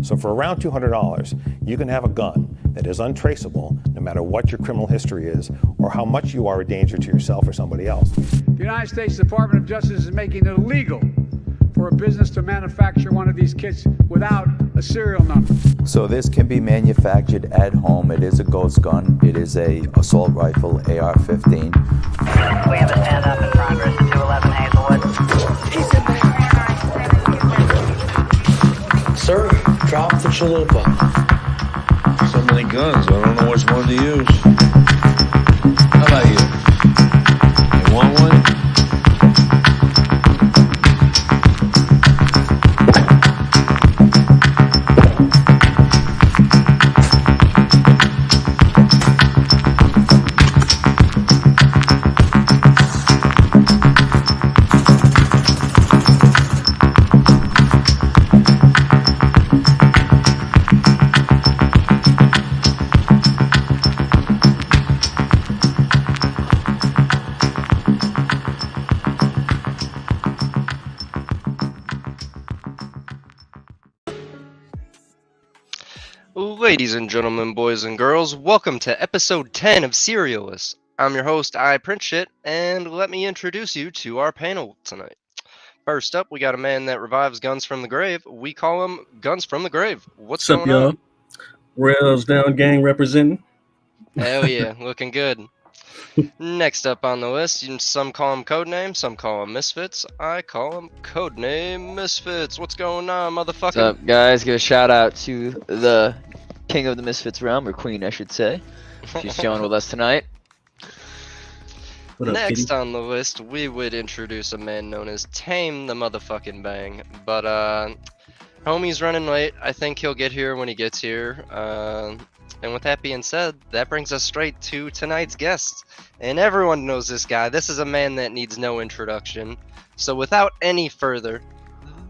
So for around $200, you can have a gun that is untraceable no matter what your criminal history is or how much you are a danger to yourself or somebody else. The United States Department of Justice is making it illegal for a business to manufacture one of these kits without a serial number. So this can be manufactured at home. It is a ghost gun. It is a assault rifle, AR-15. We have a stand-up in progress at 211 Hazelwood. Sir, drop the chalupa. So many guns, I don't know which one to use. How about you? You want one? Ladies and gentlemen, boys and girls, welcome to episode 10 of Serialless. I'm your host, Prince, and let me introduce you to our panel tonight. First up, we got a man that revives guns from the grave. We call him Guns from the Grave. What's going on? Rails down gang representing. Hell yeah, looking good. Next up on the list, some call him Codename, some call him Misfits. I call him Codename Misfits. What's going on, motherfucker? What's up, guys? Give a shout out to the King of the Misfits realm, or Queen, I should say. She's chilling with us tonight. Next on the list, we would introduce a man known as Tame the Motherfucking Bang. But, homie's running late. I think he'll get here when he gets here. And with that being said, that brings us straight to tonight's guest. And everyone knows this guy. This is a man that needs no introduction. So without any further,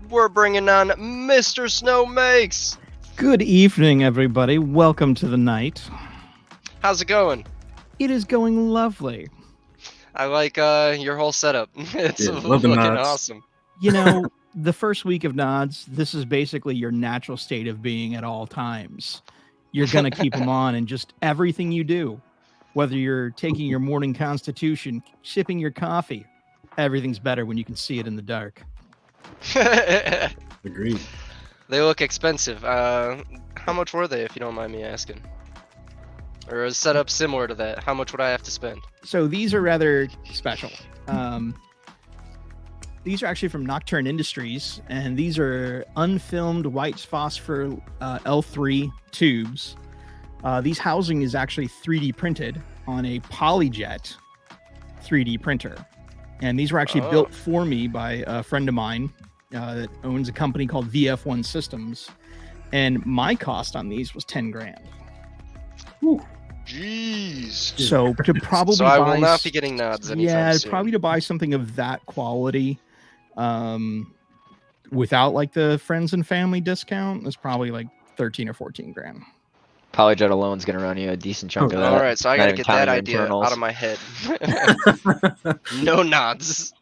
we're bringing on Mr. Snow Makes. Good evening, everybody. Welcome to the night. How's it going? It is going lovely. I like your whole setup. It's looking awesome. You know, the first week of nods, this is basically your natural state of being at all times. You're going to keep them on, and just everything you do, whether you're taking your morning constitution, sipping your coffee, everything's better when you can see it in the dark. Agreed. They look expensive. How much were they, if you don't mind me asking? Or is setup similar to that? How much would I have to spend? So these are rather special. These are actually from Nocturne Industries, and these are unfilmed white phosphor L3 tubes. These housing is actually 3D printed on a PolyJet 3D printer. And these were actually built for me by a friend of mine that owns a company called VF1 Systems. And my cost on these was 10 grand. Ooh. Jeez. So to probably I will not be getting nods anytime soon. Probably to buy something of that quality without like the friends and family discount is probably like 13 or 14 grand. PolyJet alone is going to run you a decent chunk of that. All right, so I got to get that idea out of my head. No nods.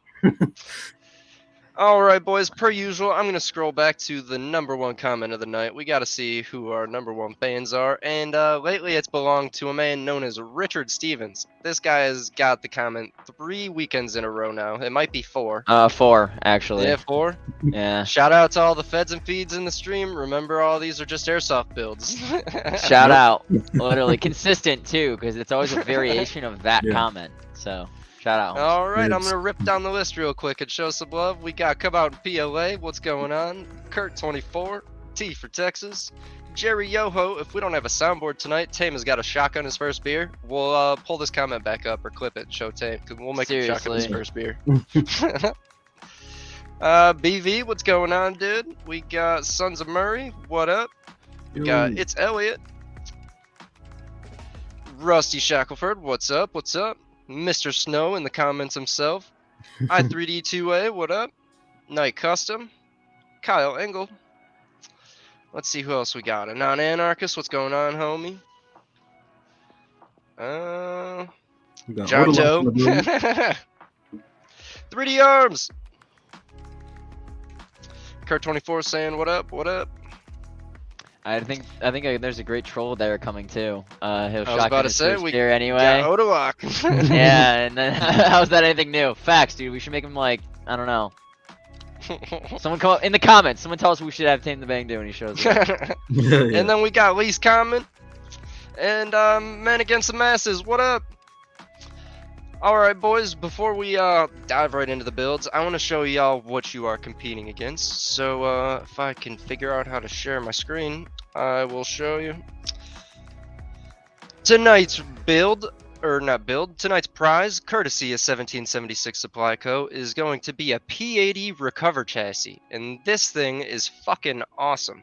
All right, boys, per usual, I'm going to scroll back to the number one comment of the night. We got to see who our number one fans are. And lately, it's belonged to a man known as Richard Stevens. This guy has got the comment 3 weekends in a row now. It might be 4. 4, actually. Yeah, 4? Yeah. Shout out to all the feds and feeds in the stream. Remember, all these are just airsoft builds. Shout out. Literally consistent, too, because it's always a variation of that comment. So... shout out. All right, I'm going to rip down the list real quick and show some love. We got Come Out in PLA, what's going on? Kurt24, T for Texas. Jerry Yoho, if we don't have a soundboard tonight, Tame has got a shotgun his first beer. We'll pull this comment back up or clip it and show Tame, because we'll make him shotgun his first beer. BV, what's going on, dude? We got Sons of Murray, what up? We got It's Elliot. Rusty Shackelford, what's up? What's up? Mr. Snow in the comments himself. I3D2A, what up? Night Custom. Kyle Engel. Let's see who else we got. A non-anarchist, what's going on, homie? John Doe. 3D Arms. Kurt24 saying, what up, what up? I think there's a great troll there coming too. He'll I was shotgun about to his say first we deer anyway. got Odalok. Yeah, and then how's that anything new? Facts, dude. We should make him like, I don't know. Someone come up in the comments. Someone tell us we should have Tame the Bang do when he shows up. And then we got Lee's comment and Men Against the Masses. What up? All right, boys. Before we dive right into the builds, I want to show y'all what you are competing against. So if I can figure out how to share my screen, I will show you. Tonight's build, or not build, tonight's prize, courtesy of 1776 Supply Co., is going to be a P80 recover chassis, and this thing is fucking awesome.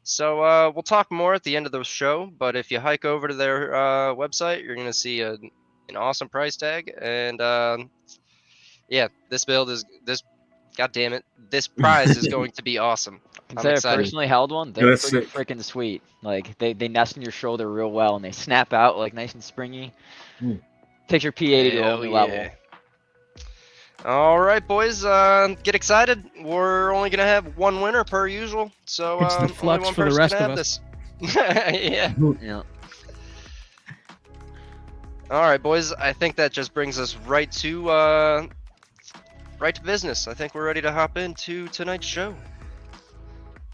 So we'll talk more at the end of the show, but if you hike over to their website, you're gonna see an awesome price tag, and yeah, this build is God damn it, this prize is going to be awesome. I'm I've excited. personally held one. They're pretty freaking sweet. Like they nest in your shoulder real well, and they snap out like nice and springy. Takes your P80 to a whole new level. All right, boys, get excited. We're only gonna have one winner per usual, so It's the only flux one for the person rest can of have us. this. Yeah. Yeah. All right, boys. I think that just brings us right to business. I think we're ready to hop into tonight's show.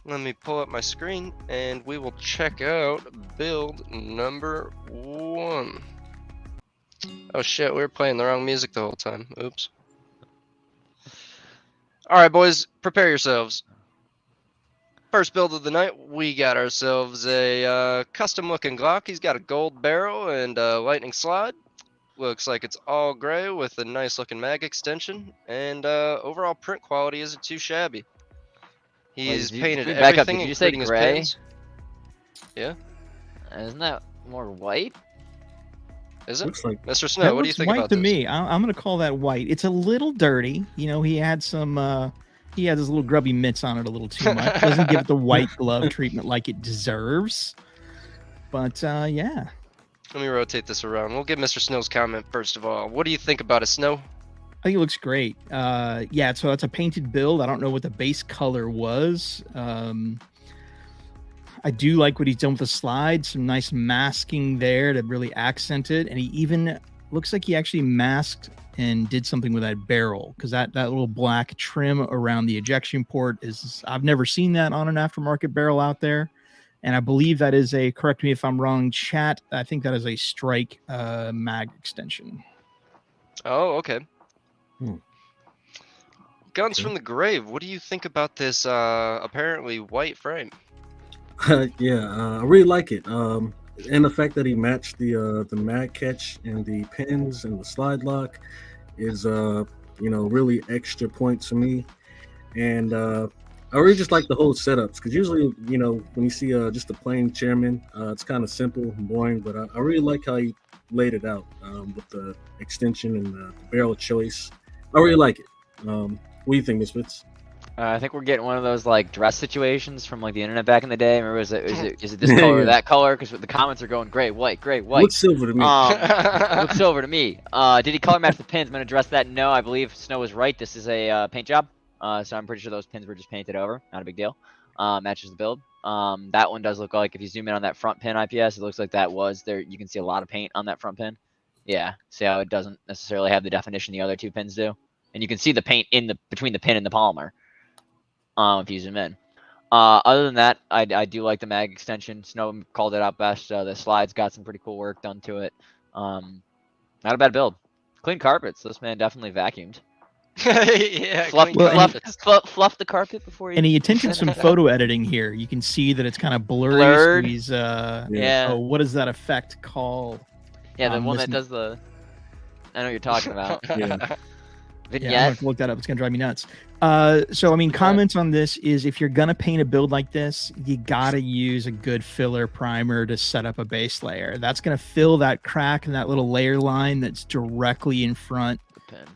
Let me pull up my screen, and we will check out build number 1. Oh shit, we were playing the wrong music the whole time. Oops. All right, boys, prepare yourselves. First build of the night, we got ourselves a custom-looking Glock. He's got a gold barrel and a lightning slide. Looks like it's all gray with a nice-looking mag extension, and overall print quality isn't too shabby. He's painted Back up. everything, Did you say including his gray? pins. Yeah. Isn't that more white? Is it? Looks like Mr. Snow, That what do you looks think white about to this? me. I'm gonna call that white. It's a little dirty. You know, he had some. He had his little grubby mitts on it a little too much. Doesn't give it the white glove treatment like it deserves. But yeah. Let me rotate this around. We'll get Mr. Snow's comment first of all. What do you think about it, Snow? I think it looks great. Yeah, so that's a painted build. I don't know what the base color was. I do like what he's done with the slide. Some nice masking there to really accent it. And he even looks like he actually masked and did something with that barrel, because that little black trim around the ejection port is, I've never seen that on an aftermarket barrel out there. And I believe that is a, correct me if I'm wrong, chat, I think that is a strike mag extension. Oh, okay. Guns from the Grave, what do you think about this apparently white frame? yeah, I really like it. And the fact that he matched the mag catch and the pins and the slide lock is really extra points for me. And I really just like the whole setups, because usually when you see just a plain chairman, it's kind of simple and boring. But I really like how he laid it out with the extension and the barrel choice. I really like it. What do you think, Misfits? I think we're getting one of those like dress situations from like the internet back in the day. Remember, is it this color or that color? Because the comments are going gray, white, gray, white. Looks silver to me. Looks silver to me. Did he color match the pins? I'm gonna address that. No, I believe Snow was right. This is a paint job. So I'm pretty sure those pins were just painted over. Not a big deal. Matches the build. That one does look like, if you zoom in on that front pin IPS, it looks like that was there. You can see a lot of paint on that front pin. Yeah. See how it doesn't necessarily have the definition the other two pins do, and you can see the paint between the pin and the polymer. If you zoom in. Other than that, I do like the mag extension. Snow called it out best. The slide's got some pretty cool work done to it. Not a bad build. Clean carpets. This man definitely vacuumed. Yeah, fluff the carpet before he... And he attempted some photo editing here. You can see that it's kind of blurry. Blurred. So he's, yeah. Oh, what does that effect call? Yeah, the one that does the... I know what you're talking about. Yeah. Vignette. Yeah, I'm gonna have to look that up. It's gonna drive me nuts. So I mean, comments on this is, if you're gonna paint a build like this, you gotta use a good filler primer to set up a base layer. That's gonna fill that crack and that little layer line that's directly in front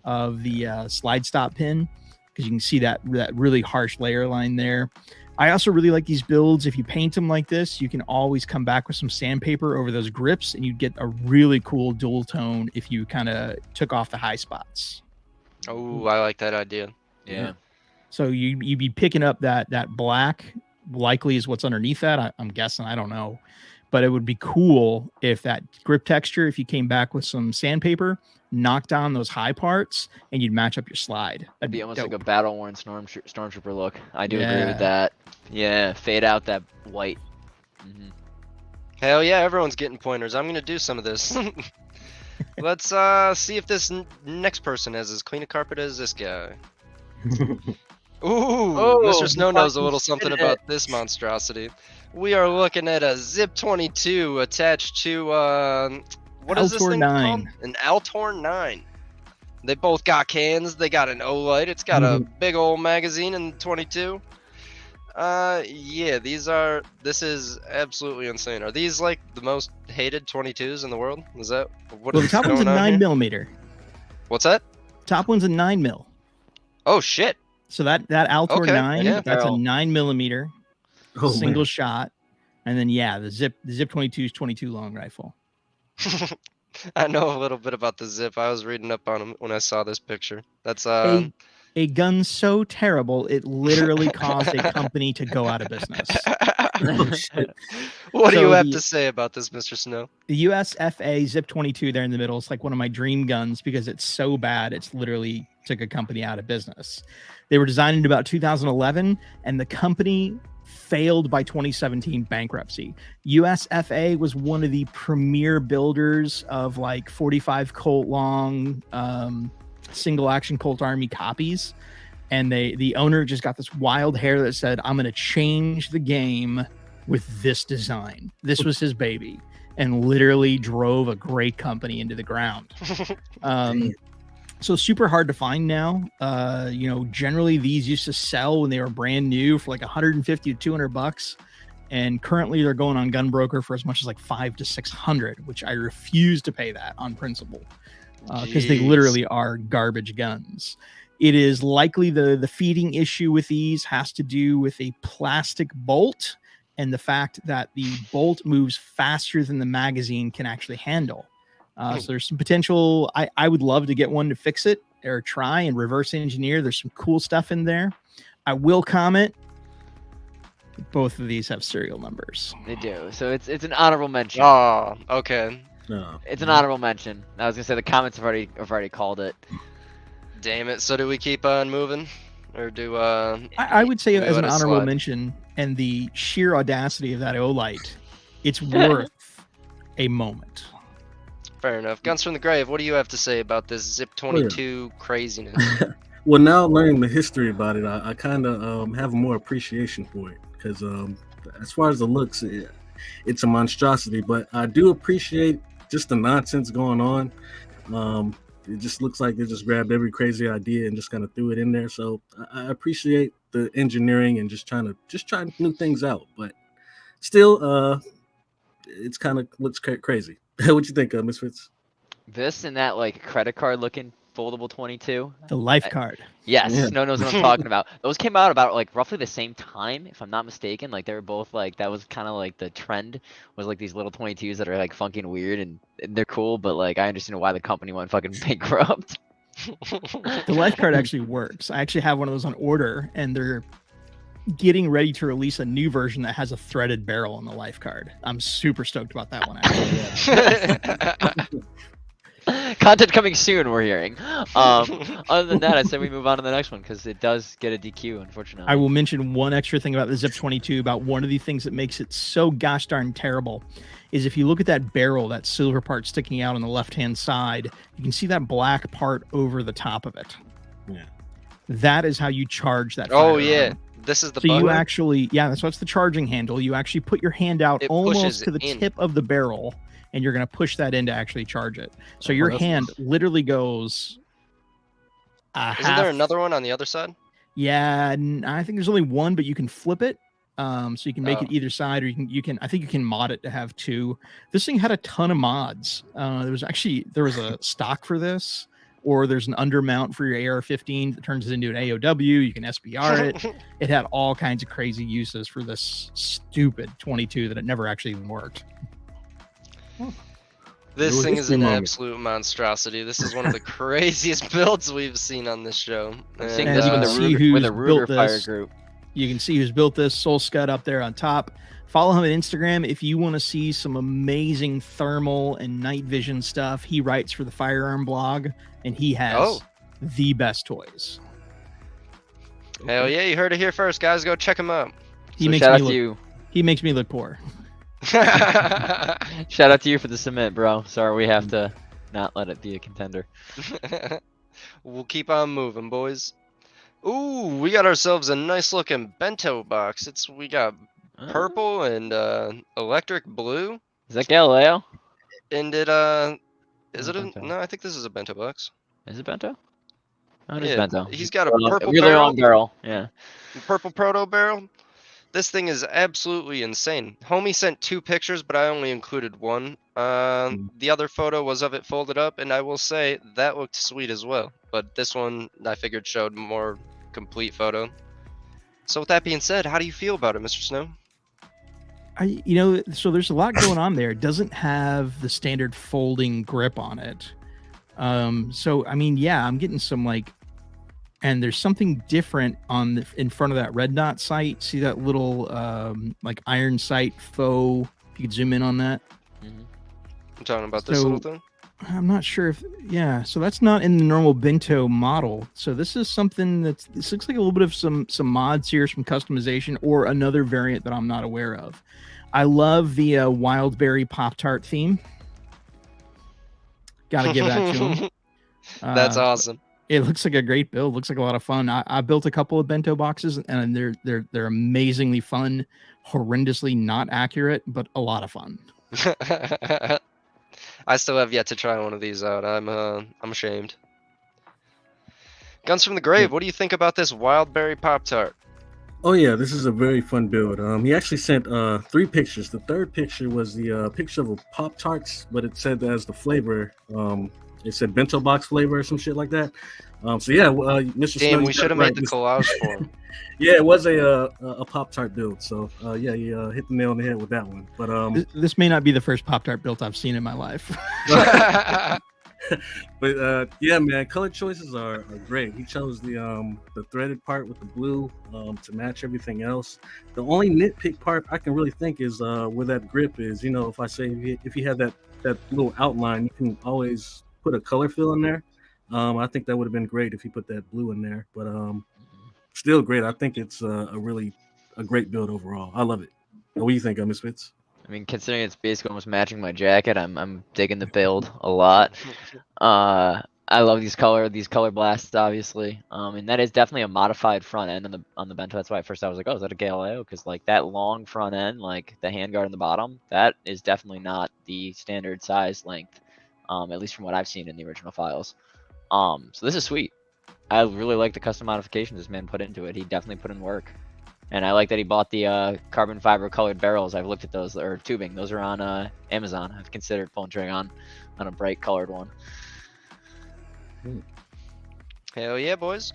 of the slide stop pin, because you can see that really harsh layer line there. I also really like these builds. If you paint them like this, you can always come back with some sandpaper over those grips, and you'd get a really cool dual tone if you kind of took off the high spots. Oh, I like that idea. Yeah. So you'd be picking up that black likely is what's underneath that. I'm guessing. I don't know. But it would be cool if that grip texture, if you came back with some sandpaper, knocked down those high parts, and you'd match up your slide. That'd be almost like a battle-worn stormtrooper look. I do agree with that. Yeah, fade out that white. Hell yeah, everyone's getting pointers. I'm gonna do some of this. Let's see if this next person has as clean a carpet as this guy. Ooh, Mr. Snow knows a little something about this monstrosity. We are looking at a Zip 22 attached to what is this thing called? An Altor 9. They both got cans. They got an O-Light. It's got a big old magazine in 22. Yeah, this is absolutely insane. Are these like the most hated 22s in the world? Is that what? Well, the top one's a 9mm. What's that? Top one's a 9mm. Oh shit! So that Altor 9, that's a 9mm single shot, and then the Zip 22 is 22 long rifle. I know a little bit about the Zip. I was reading up on them when I saw this picture. That's a gun so terrible it literally caused a company to go out of business. What do you have to say about this, Mr. Snow? The USFA Zip 22 there in the middle is like one of my dream guns because it's so bad it's literally took a company out of business. They were designed in about 2011 and the company failed by 2017 bankruptcy. USFA was one of the premier builders of like 45 Colt long single action Colt Army copies, and the owner just got this wild hair that said, I'm going to change the game with this design. This was his baby, and literally drove a great company into the ground. So super hard to find now. Generally these used to sell when they were brand new for like 150 to 200 bucks. And currently they're going on Gun Broker for as much as like 500 to 600, which I refuse to pay that on principle. Because they literally are garbage guns. It is likely the feeding issue with these has to do with a plastic bolt and the fact that the bolt moves faster than the magazine can actually handle. So there's some potential. I would love to get one to fix it or try and reverse engineer. There's some cool stuff in there. I will comment. Both of these have serial numbers. They do. So it's an honorable mention. Oh, okay. No. It's an honorable mention. I was gonna say the comments have already called it. Damn it. So do we keep on moving, or do I would say as an honorable mention, and the sheer audacity of that O-Light, it's worth a moment. Fair enough. Guns from the Grave, what do you have to say about this Zip 22 craziness? Well, now learning the history about it, I kind of have more appreciation for it because as far as the looks, it's a monstrosity. But I do appreciate just the nonsense going on. It just looks like they just grabbed every crazy idea and just kind of threw it in there. So I appreciate the engineering and just trying new things out. But still, it's kind of looks crazy. What you think, Miss Fitz? This and that like credit card looking foldable 22. The life card. Yes, Snow knows what I'm talking about. Those came out about like roughly the same time, if I'm not mistaken. Like they were both like that was kind of like the trend was like these little 22s that are like funky and weird and they're cool, but like I understand why the company went fucking bankrupt. The life card actually works. I actually have one of those on order, and they're getting ready to release a new version that has a threaded barrel on the life card. I'm super stoked about that one, actually. Content coming soon, we're hearing. Other than that, I say we move on to the next one because it does get a DQ, unfortunately. I will mention one extra thing about the Zip 22, about one of the things that makes it so gosh darn terrible is if you look at that barrel, that silver part sticking out on the left-hand side, you can see that black part over the top of it. Yeah. That is how you charge that Oh, firearm. yeah. This is the So button? you actually, that's what's the charging handle. You actually put your hand out It almost pushes to the in. tip of the barrel, and you're going to push that in to actually charge it. So your hand literally goes Isn't there another one on the other side? Yeah, I think there's only one, but you can flip it. So you can make it either side, or you can I think you can mod it to have two. This thing had a ton of mods. There was a stock for this, or there's an undermount for your AR-15 that turns it into an AOW. You can SBR it. It had all kinds of crazy uses for this stupid 22 that it never actually even worked. This thing is an absolute monstrosity. This is one of the craziest builds we've seen on this show. I'm seeing this with a Ruger Fire group. You can see who's built this. Soul Scud up there on top. Follow him on Instagram if you want to see some amazing thermal and night vision stuff. He writes for the Firearm blog, and he has the best toys. Hell yeah, you heard it here first, guys. Go check him out. He So makes shout me out look, to you. He makes me look poor. Shout out to you for the cement, bro. Sorry, we have to not let it be a contender. We'll keep on moving, boys. Ooh, we got ourselves a nice looking bento box. We got purple and electric blue. Is that Galileo? And it is it a Bento. no? I think this is a bento box. Is it Bento? Oh, it is Yeah, Bento. he's got a purple really barrel. long barrel. Yeah. Purple proto barrel. This thing is absolutely insane. Homie sent 2 pictures, but I only included one. The other photo was of it folded up, and I will say that looked sweet as well. But this one I figured showed more complete photo. So with that being said, how do you feel about it, Mr. Snow? So there's a lot going on there. It doesn't have the standard folding grip on it. So I mean, yeah, I'm getting some and there's something different in front of that red dot sight. See that little iron sight faux? If you could zoom in on that. I'm talking about this little thing. I'm not sure so that's not in the normal Bento model. So this is something this looks like a little bit of some mods here, some customization, or another variant that I'm not aware of. I love the Wildberry Pop-Tart theme. Gotta give that to him. That's awesome. It looks like a great build. Looks like a lot of fun. I built a couple of bento boxes, and they're amazingly fun, horrendously not accurate, but a lot of fun. I still have yet to try one of these out. I'm ashamed. Guns from the Grave. What do you think about this Wildberry Pop-Tart? Oh yeah, this is a very fun build. He actually sent 3 pictures. The third picture was the picture of a Pop-Tarts, but it said as the flavor. It said Bento Box flavor or some shit like that. So yeah, Mr. Damn, Snow, we should have made the collage for him. Yeah, it was a Pop-Tart build. So yeah, you hit the nail on the head with that one. But this may not be the first Pop-Tart build I've seen in my life. But yeah, man, color choices are great. He chose the threaded part with the blue to match everything else. The only nitpick part I can really think is where that grip is. You know, if I say if you have that little outline, you can always put a color fill in there. I think that would have been great if you put that blue in there. But still great. I think it's a great build overall. I love it. What do you think, Miss Fitz? I mean, considering it's basically almost matching my jacket, I'm digging the build a lot. I love these color blasts, obviously. And that is definitely a modified front end on the Bento. That's why at first I was like, oh, is that a Galileo? Because like that long front end, like the handguard on the bottom, that is definitely not the standard size length, at least from what I've seen in the original files. So this is sweet. I really like the custom modifications this man put into it. He definitely put in work. And I like that he bought the carbon fiber colored barrels. I've looked at those, or tubing. Those are on Amazon. I've considered pulling trigger on a bright colored one. Hell yeah, boys.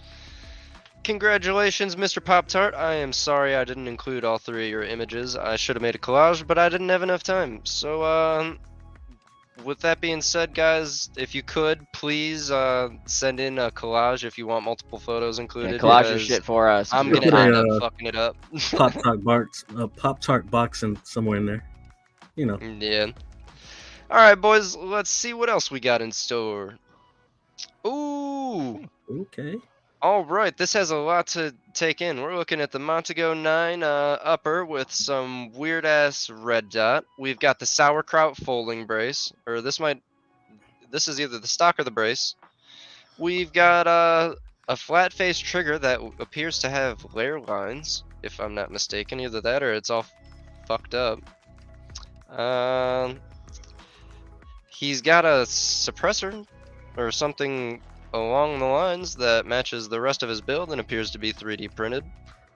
Congratulations, Mr. Pop-Tart. I am sorry I didn't include all 3 of your images. I should have made a collage, but I didn't have enough time. So, with that being said, guys, if you could, please send in a collage if you want multiple photos included. Yeah, collage your shit for us. I'm going to end up fucking it up. Pop-Tart box and somewhere in there. You know. Yeah. All right, boys, let's see what else we got in store. Ooh. Okay. All right, this has a lot to take in. We're looking at the Montego 9 upper with some weird-ass red dot. We've got the sauerkraut folding brace, or this is either the stock or the brace. We've got a flat-face trigger that appears to have layer lines, if I'm not mistaken. Either that or it's all fucked up. He's got a suppressor or something along the lines that matches the rest of his build and appears to be 3D printed.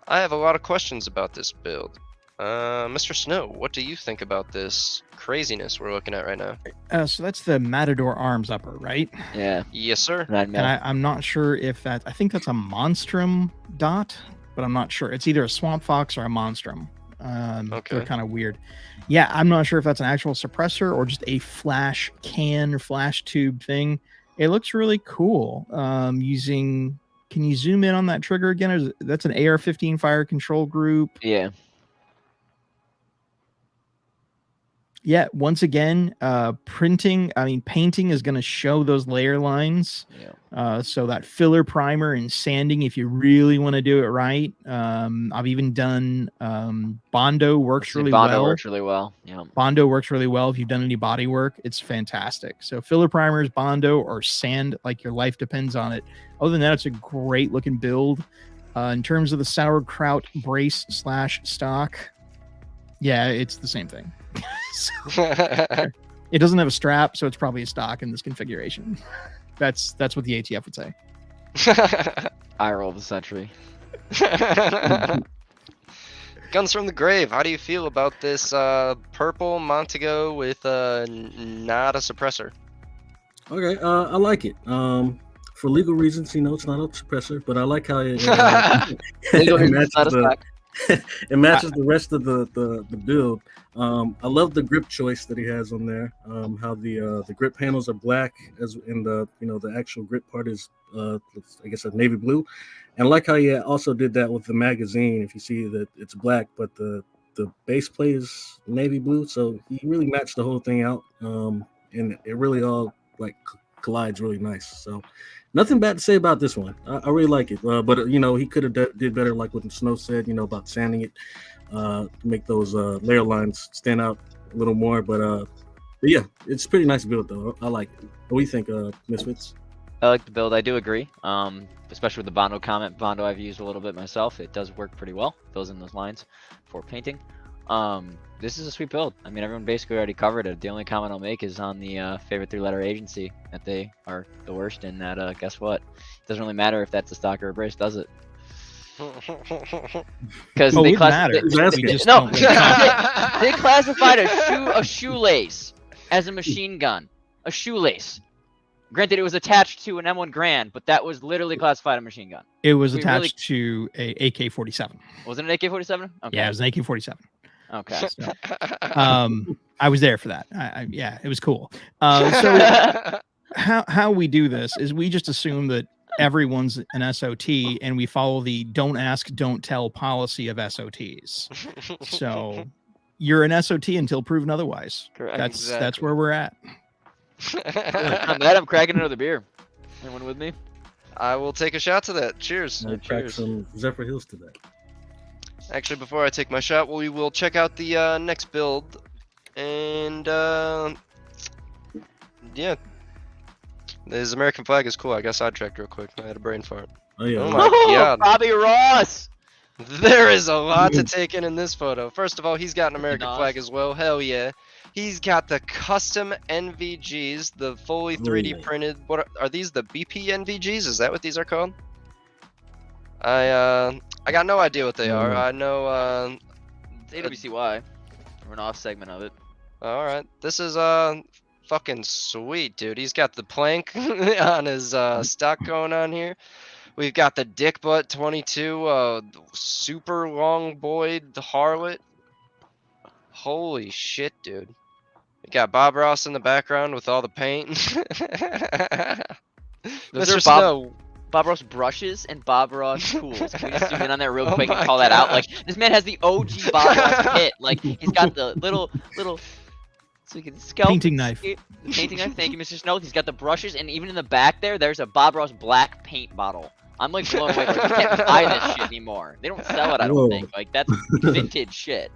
I have a lot of questions about this build. Mr. Snow, what do you think about this craziness we're looking at right now? So that's the Matador Arms upper, right? Yeah. Yes, sir. And I'm not sure if I think that's a Monstrum dot, but I'm not sure. It's either a Swamp Fox or a Monstrum. Okay. They're kind of weird. Yeah, I'm not sure if that's an actual suppressor or just a flash can or flash tube thing. It looks really cool. Using Can you zoom in on that trigger again? That's an AR-15 fire control group. Yeah. Yeah, once again, painting is going to show those layer lines. Yeah. So that filler primer and sanding, if you really want to do it right. I've even done Bondo works really well. Bondo works really well. Yeah. Bondo works really well if you've done any body work. It's fantastic. So filler primers, Bondo, or sand like your life depends on it. Other than that, it's a great looking build. In terms of the sauerkraut brace / stock, yeah, it's the same thing. It doesn't have a strap, so it's probably a stock in this configuration. That's what the ATF would say. Eye roll of the century. Guns from the Grave. How do you feel about this purple Montego with not a suppressor? Okay, I like it. For legal reasons, it's not a suppressor, but I like how it, it matches the rest of the build. I love the grip choice that he has on there. How the grip handles are black, as in the actual grip part is I guess a navy blue, and I like how he also did that with the magazine. If you see that it's black, but the base plate is navy blue, so he really matched the whole thing out, and it really all collides really nice. So nothing bad to say about this one. I really like it, but he could have did better, like what Snow said, about sanding it to make those layer lines stand out a little more. But yeah, it's a pretty nice build though. I like it. What do you think, Misfits? I like the build. I do agree. Especially with the Bondo comment. Bondo I've used a little bit myself. It does work pretty well. Fills in those lines for painting. This is a sweet build. I mean, everyone basically already covered it. The only comment I'll make is on the favorite 3-letter agency, that they are the worst, and that guess what? It doesn't really matter if that's a stock or a brace, does it? Because they classified a shoelace as a machine gun. A shoelace. Granted, it was attached to an M1 Grand, but that was literally classified a machine gun. It was attached to a AK-47. Wasn't it an AK-47? Okay. Yeah, it was an AK-47. Okay. So, I was there for that. Yeah, it was cool. So how we do this is we just assume that everyone's an SOT and we follow the don't ask, don't tell policy of SOTs. So you're an SOT until proven otherwise. Correct. That's where we're at. On that, I'm cracking another beer. Anyone with me? I will take a shot to that. Cheers. I'll crack some Zephyr Hills to that. Actually, before I take my shot, we will check out the next build. And, yeah. His American flag is cool. I got sidetracked real quick. I had a brain fart. Oh, yeah. Oh, my God. Bobby Ross! There is a lot to take in this photo. First of all, he's got an American flag as well. Hell yeah. He's got the custom NVGs, the fully 3D printed. What are these? The BP NVGs? Is that what these are called? I got no idea what they are. I know It's AWCY. We're an off segment of it. All right, this is fucking sweet, dude. He's got the plank on his stock going on here. We've got the dick butt 22 super long boy harlot. Holy shit, dude. We got Bob Ross in the background with all the paint. Mr. Snow. Bob Ross brushes and Bob Ross tools. Can we just zoom in on that real quick and call that out? Like, this man has the OG Bob Ross kit. Like, he's got the little so you can scalp painting knife. Painting knife. Thank you, Mr. Snow. He's got the brushes, and even in the back there's a Bob Ross black paint bottle. I'm like blown away. Like, you can't buy this shit anymore. They don't sell it, I don't think. Like, that's vintage shit.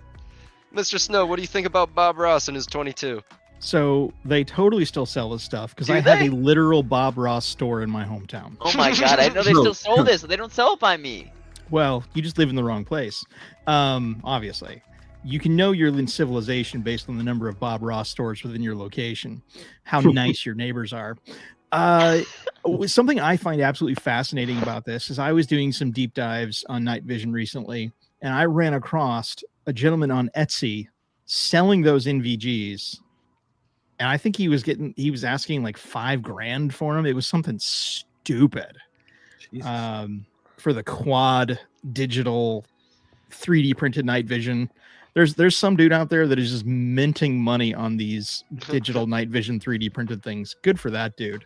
Mr. Snow, what do you think about Bob Ross and his 22? So they totally still sell this stuff because I have a literal Bob Ross store in my hometown. Oh my God, I didn't know they still sold this. They don't sell it by me. Well, you just live in the wrong place. Obviously. You can know you're in civilization based on the number of Bob Ross stores within your location, how nice your neighbors are. Something I find absolutely fascinating about this is I was doing some deep dives on night vision recently, and I ran across a gentleman on Etsy selling those NVGs. And I think he was asking like $5,000 for them. It was something stupid. For the quad digital 3D printed night vision. There's some dude out there that is just minting money on these digital night vision 3D printed things. Good for that dude.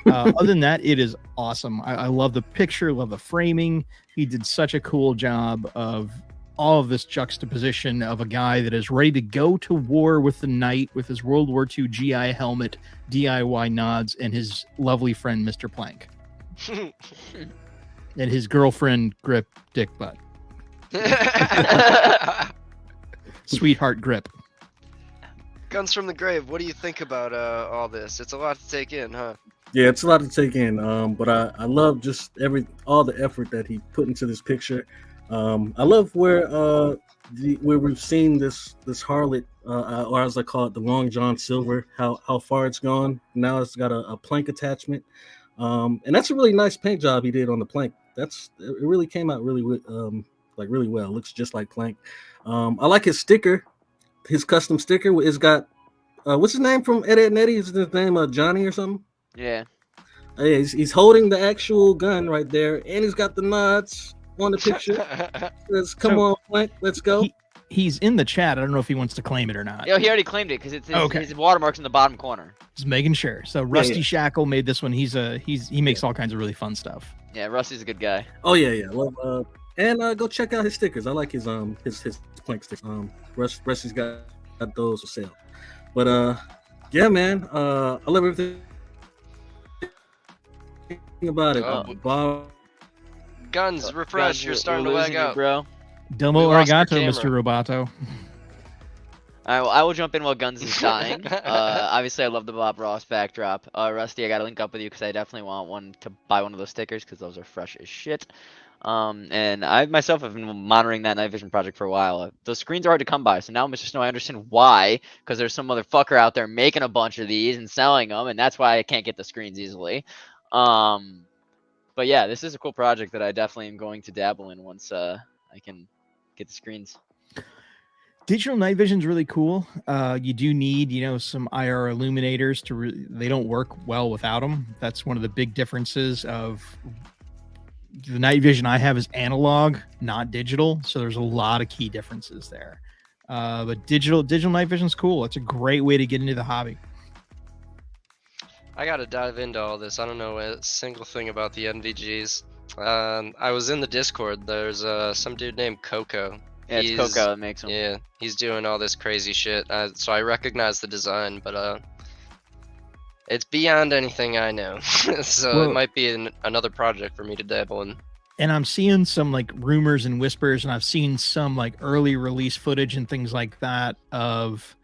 Other than that, it is awesome. I love the picture, love the framing. He did such a cool job of all of this juxtaposition of a guy that is ready to go to war with the knight with his World War II GI helmet, DIY nods, and his lovely friend Mr. Plank. And his girlfriend grip dick butt. Sweetheart grip. Guns from the Grave, what do you think about all this? It's a lot to take in, huh? Yeah, it's a lot to take in. But I love just all the effort that he put into this picture. I love where we've seen this harlot, or as I call it, the Long John Silver. How far it's gone. Now it's got a plank attachment, and that's a really nice paint job he did on the plank. It really came out really really well. It looks just like plank. I like his sticker, his custom sticker. It's got what's his name from Ed, Edd n Eddy? Is his name Johnny or something? Yeah. Yeah, he's holding the actual gun right there, and he's got the nods on the picture. Says, "Come on, Plank, let's go." He's in the chat. I don't know if he wants to claim it or not. Yo, he already claimed it because it's his watermark's in the bottom corner. Just making sure. So Rusty Shackle made this one. He makes all kinds of really fun stuff. Yeah, Rusty's a good guy. Oh yeah. Well, and go check out his stickers. I like his plank stickers. Rusty's got those for sale. But yeah, man. I love everything about it. Bob. Guns, refresh. You're starting to lag out, bro. Domo arigato, Mr. Roboto. I will jump in while Guns is dying. Obviously, I love the Bob Ross backdrop. Rusty, I gotta link up with you because I definitely want to buy one of those stickers because those are fresh as shit. And I myself have been monitoring that night vision project for a while. Those screens are hard to come by, so now Mr. Snow, I understand why, because there's some motherfucker out there making a bunch of these and selling them, and that's why I can't get the screens easily. But yeah, this is a cool project that I definitely am going to dabble in once I can get the screens. Digital night vision is really cool. You do need, some IR illuminators they don't work well without them. That's one of the big differences of the night vision I have is analog, not digital. So there's a lot of key differences there. But digital night vision is cool. It's a great way to get into the hobby. I gotta dive into all this. I don't know a single thing about the NVGs. I was in the Discord. There's some dude named Coco. Yeah, it's Coco that makes them. Yeah, he's doing all this crazy shit. So I recognize the design, but it's beyond anything I know. So it might be another project for me to dabble in. And I'm seeing some like rumors and whispers, and I've seen some like early release footage and things like that of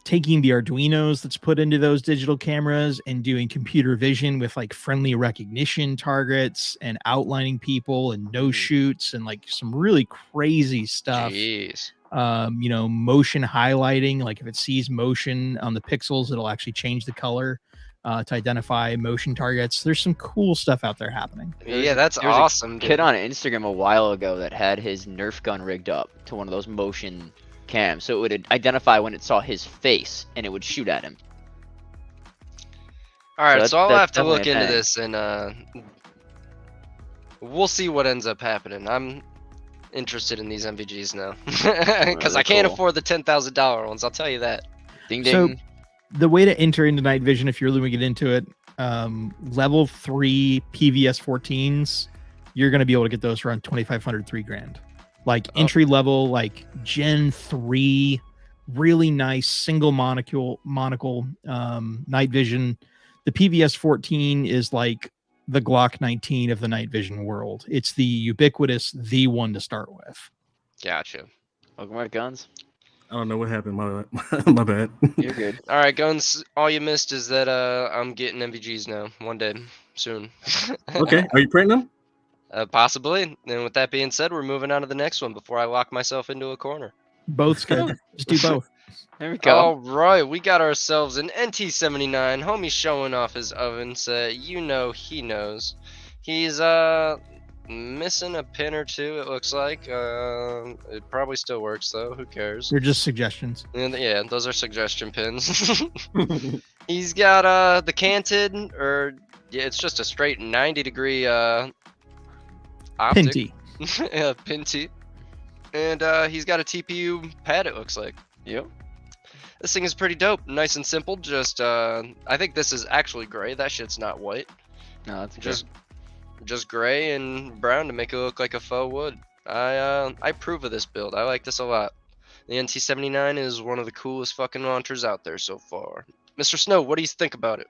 taking the Arduinos that's put into those digital cameras and doing computer vision with like friendly recognition targets and outlining people and no shoots and like some really crazy stuff. Jeez. Motion highlighting, like if it sees motion on the pixels, it'll actually change the color to identify motion targets. There's some cool stuff out there happening. Yeah, that's awesome. A kid on Instagram a while ago that had his Nerf gun rigged up to one of those motion cams, so it would identify when it saw his face and it would shoot at him. All right, so I'll have to look into this, and we'll see what ends up happening. I'm interested in these MVGs now because I can't afford the $10,000 ones. I'll tell you that. Ding ding. So the way to enter into night vision, if you're really get into it, level 3 PVS 14s, you're going to be able to get those for around $2,500, $3,000. Like entry level, like Gen 3, really nice single monocle night vision. The PVS 14 is like the Glock 19 of the night vision world. It's the ubiquitous, the one to start with. Gotcha. Welcome back, Guns. I don't know what happened. My bad. You're good. All right, Guns. All you missed is that I'm getting MVGs now. One day, soon. Okay. Are you printing them? Possibly. And with that being said, we're moving on to the next one before I lock myself into a corner. Both's good. Just do both. There we go. All right, we got ourselves an NT79. Homie showing off his oven set. He knows. He's missing a pin or two, it looks like. It probably still works though. Who cares? They're just suggestions. And yeah, those are suggestion pins. He's got the canted, or yeah, it's just a straight 90-degree optic. Pinty. Yeah, Pinty. And he's got a TPU pad, it looks like. Yep. This thing is pretty dope. Nice and simple. Just I think this is actually gray. That shit's not white. No, it's Just gray and brown to make it look like a faux wood. I approve of this build. I like this a lot. The NT79 is one of the coolest fucking launchers out there so far. Mr. Snow, what do you think about it?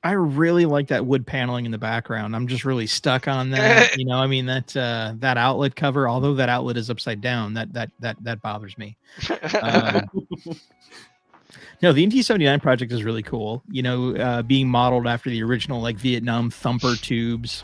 I really like that wood paneling in the background. I'm just really stuck on that. You know, I mean that outlet cover, although that outlet is upside down, that bothers me. No, the NT79 project is really cool. You know, being modeled after the original like Vietnam thumper tubes.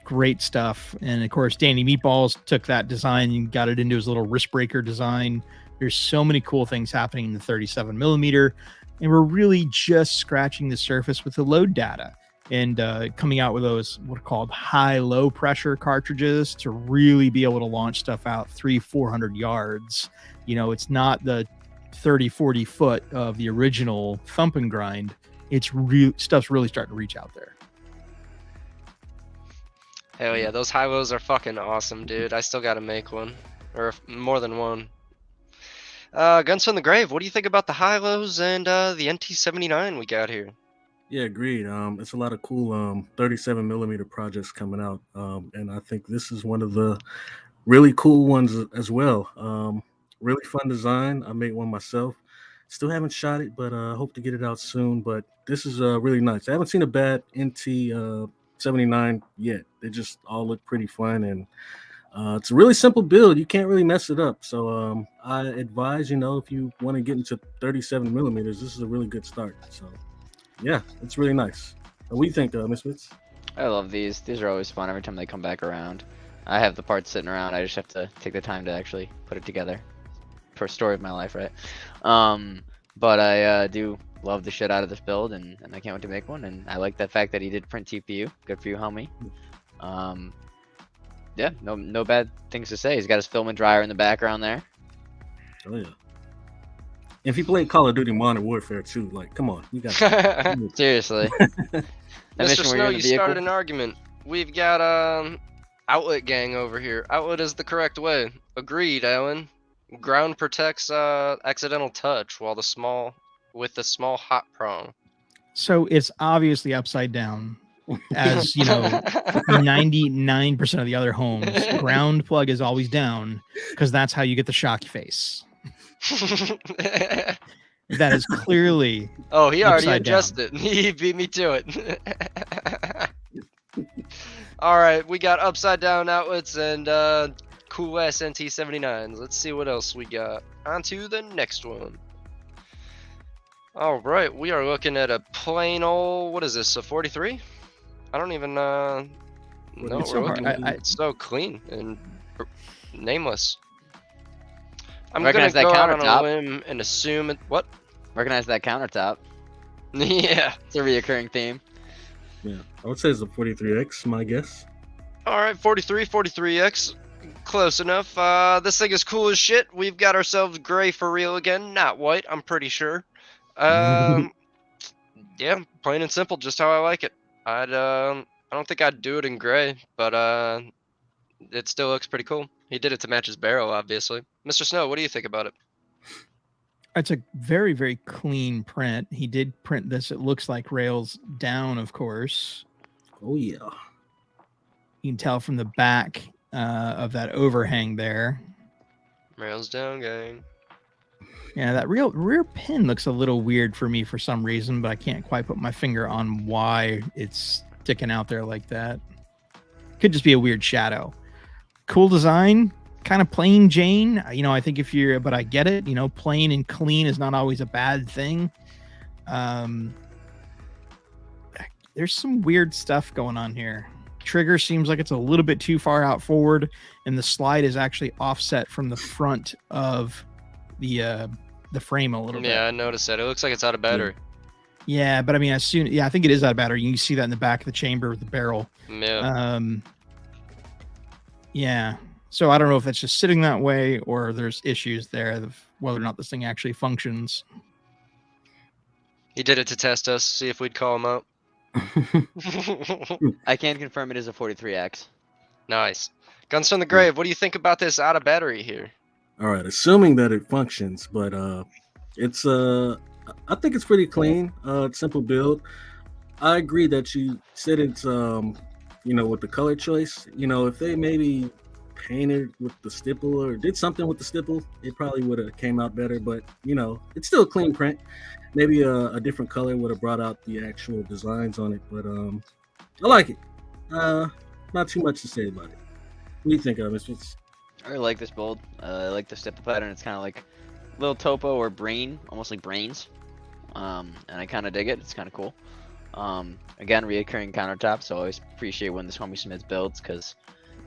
Great stuff. And of course, Danny Meatballs took that design and got it into his little wrist breaker design. There's so many cool things happening in the 37mm, and we're really just scratching the surface with the load data and coming out with those what are called high-low pressure cartridges to really be able to launch stuff out 300-400 yards. You know, it's not the 30-40 foot of the original thump and grind. It's real stuff's really starting to reach out there. Hell yeah, those high-lows are fucking awesome, dude. I still gotta make one. Or more than one. Guns from the Grave, what do you think about the high-lows and the NT79 we got here? Yeah, agreed. It's a lot of cool 37mm projects coming out, and I think this is one of the really cool ones as well. Really fun design. I made one myself. Still haven't shot it, but hope to get it out soon. But this is really nice. I haven't seen a bad NT79 yet. They just all look pretty fun, and it's a really simple build. You can't really mess it up. So I advise, you know, if you want to get into 37mm, this is a really good start. So yeah, it's really nice. What do you think, Miss Witz? I love these. These are always fun every time they come back around. I have the parts sitting around. I just have to take the time to actually put it together. For a story of my life, right? But I do love the shit out of this build, and I can't wait to make one. And I like the fact that he did print TPU. Good for you, homie. Yeah, no bad things to say. He's got his filament dryer in the background there. Oh yeah. If you play Call of Duty Modern Warfare 2, like, come on, you got seriously. Mr. Snow, you started an argument. We've got Outlet Gang over here. Outlet is the correct way. Agreed, Alan. Ground protects accidental touch while the small hot prong. So it's obviously upside down, as you know, 99% of the other homes. Ground plug is always down because that's how you get the shocky face. That is clearly. Oh, he already adjusted. He beat me to it. All right, we got upside down outlets and cool ass NT79s. Let's see what else we got. On to the next one. All right, we are looking at a plain old, what is this, a 43? I don't even know what we're looking at. It's so clean and nameless. I'm gonna go out on a limb and assume what? Recognize that countertop. Yeah. It's a reoccurring theme. Yeah, I would say it's a 43X, my guess. All right, 43X. Close enough. This thing is cool as shit. We've got ourselves gray for real again, not white, I'm pretty sure. Yeah, plain and simple, just how I like it. I don't think I'd do it in gray, but it still looks pretty cool. He did it to match his barrel, obviously. Mr. Snow, what do you think about it? It's a very, very clean print. He did print this, it looks like rails down, of course. Oh yeah. You can tell from the back of that overhang there. Rails down, gang. Yeah, that rear pin looks a little weird for me for some reason, but I can't quite put my finger on why it's sticking out there like that. Could just be a weird shadow. Cool design, kind of plain Jane. You know, I think but I get it. You know, plain and clean is not always a bad thing. There's some weird stuff going on here. Trigger seems like it's a little bit too far out forward, and the slide is actually offset from the front of the frame a little bit. Yeah, I noticed that. It looks like it's out of battery. Yeah, but I mean, I think it is out of battery. You can see that in the back of the chamber with the barrel. Yeah. Yeah. So I don't know if it's just sitting that way or there's issues there of whether or not this thing actually functions. He did it to test us, see if we'd call him out. I can confirm it is a 43X. Nice. Guns from the Grave, what do you think about this out of battery here? All right, assuming that it functions, but It's I think it's pretty clean. Simple build. I agree that you said it's with the color choice. If they maybe painted with the stipple or did something with the stipple, it probably would have came out better. But it's still a clean print. Maybe a different color would have brought out the actual designs on it. But I like it. Not too much to say about it. What do you think of it? I really like this build. I like the stipple pattern. It's kind of like little topo or brain, almost like brains. And I kind of dig it. It's kind of cool. Again, reoccurring countertop, so I always appreciate when this homie submits builds because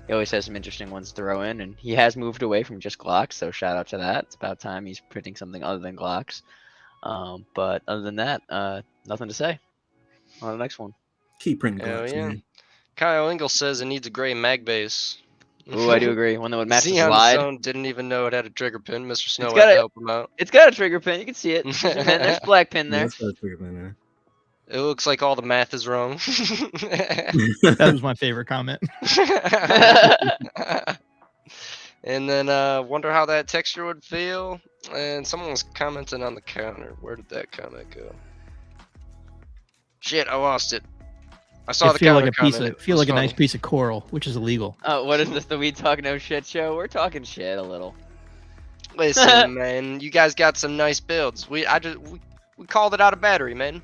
he always has some interesting ones to throw in, and he has moved away from just Glocks, so shout out to that. It's about time he's printing something other than Glocks. But other than that, nothing to say. On the next one. Keep printing Glocks, yeah. man. Kyle Engel says it needs a gray mag base. Ooh, I do agree. One that would match the Xeon slide. Zone didn't even know it had a trigger pin. Mr. Snow It's had got to a- help him out. It's got a trigger pin. You can see it. There's a black pin Yeah, there. that's got a trigger pin there. It looks like all the math is wrong. That was my favorite comment. And then wonder how that texture would feel. And someone was commenting on the counter. Where did that comment go? Shit, I lost it. I saw the feel counter like a piece comment. of It feel was like a nice funny. piece of coral, which is illegal. What is this? The We Talk No Shit show? We're talking shit a little. Listen, man, you guys got some nice builds. We called it out of battery, man.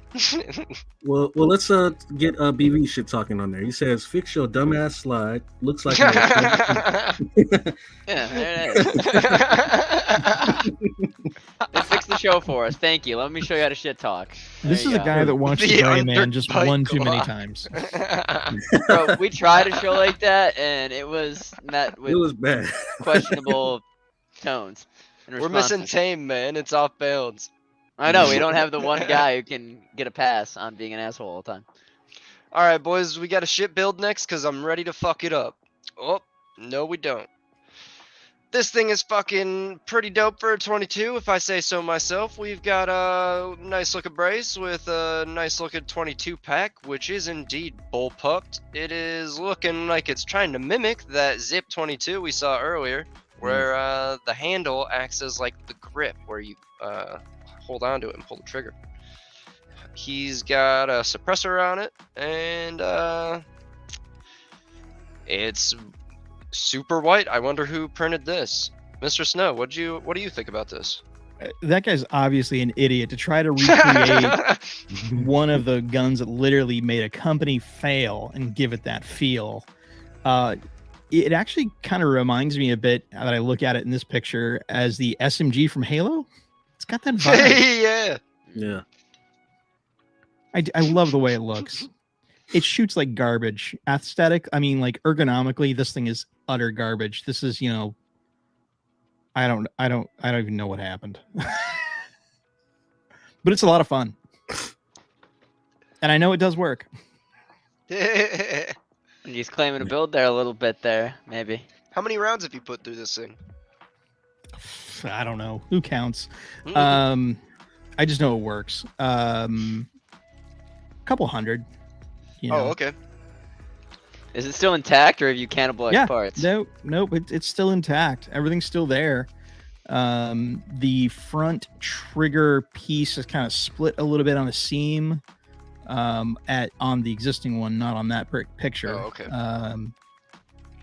Well, let's get BV shit talking on there. He says, "Fix your dumbass slide. Looks like." Yeah, there it is. They fixed the show for us. Thank you. Let me show you how to shit talk. This There is you a go. guy that wants to The play man just underbite one too many Glock. times. Bro, we tried a show like that, and it was met with It was bad. questionable tones. And We're missing responses. Tame, man. It's off bounds. I know, we don't have the one guy who can get a pass on being an asshole all the time. All right, boys, we got a shit build next because I'm ready to fuck it up. Oh, no, we don't. This thing is fucking pretty dope for a 22, if I say so myself. We've got a nice looking brace with a nice looking 22 pack, which is indeed bullpucked. It is looking like it's trying to mimic that Zip 22 we saw earlier, where the handle acts as like the grip, where you hold on to it and pull the trigger. He's got a suppressor on it, and it's super white. I wonder who printed this. Mr. Snow, what do you think about this? That guy's obviously an idiot to try to recreate one of the guns that literally made a company fail and give it that feel. It actually kind of reminds me a bit, that I look at it in this picture, as the SMG from Halo. It's got that vibe. Yeah. Yeah. I love the way it looks. It shoots like garbage. Aesthetic, I mean, like ergonomically, this thing is utter garbage. This is, I don't even know what happened. But it's a lot of fun. And I know it does work. He's claiming to build there a little bit there, maybe. How many rounds have you put through this thing? I don't know. Who counts? Mm. I just know it works. Couple hundred. Oh, okay. Is it still intact, or have you cannibalized Yeah. parts? Nope. It's still intact. Everything's still there. The front trigger piece is kind of split a little bit on a seam. On the existing one, not on that picture. Oh, okay.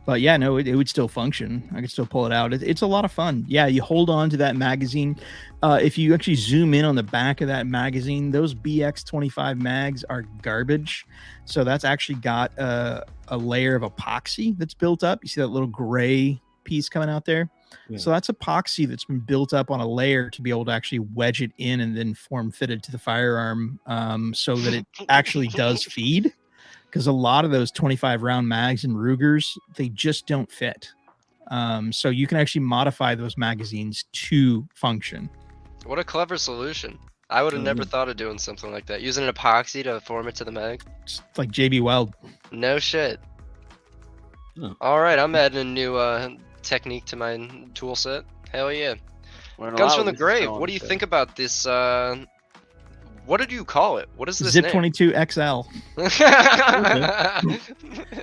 But yeah, no, it would still function. I could still pull it out. It's a lot of fun. Yeah, you hold on to that magazine. If you actually zoom in on the back of that magazine, those BX25 mags are garbage. So that's actually got a layer of epoxy that's built up. You see that little gray piece coming out there? Yeah. So that's epoxy that's been built up on a layer to be able to actually wedge it in and then form fitted to the firearm, so that it actually does feed. Because a lot of those 25 round mags and Rugers, they just don't fit. So you can actually modify those magazines to function. What a clever solution. I would have never thought of doing something like that. Using an epoxy to form it to the mag. It's like JB Weld. No shit. Oh. All right, I'm adding a new technique to my tool set. Hell yeah. Learn a Guns lot from the with this grave. film, What do you so. think about this? What did you call it? What is this Zip name? 22 XL.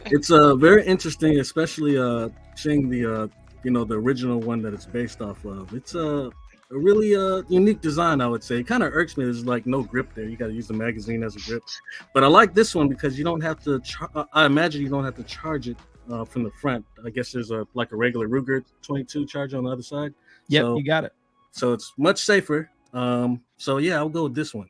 It's very interesting, especially seeing the the original one that it's based off of. It's a really unique design, I would say. It kind of irks me. There's like no grip there. You got to use the magazine as a grip. But I like this one because you don't have to. I imagine you don't have to charge it from the front. I guess there's a regular Ruger 22 charger on the other side. Yep, So, you got it. so it's much safer. So yeah, I'll go with this one.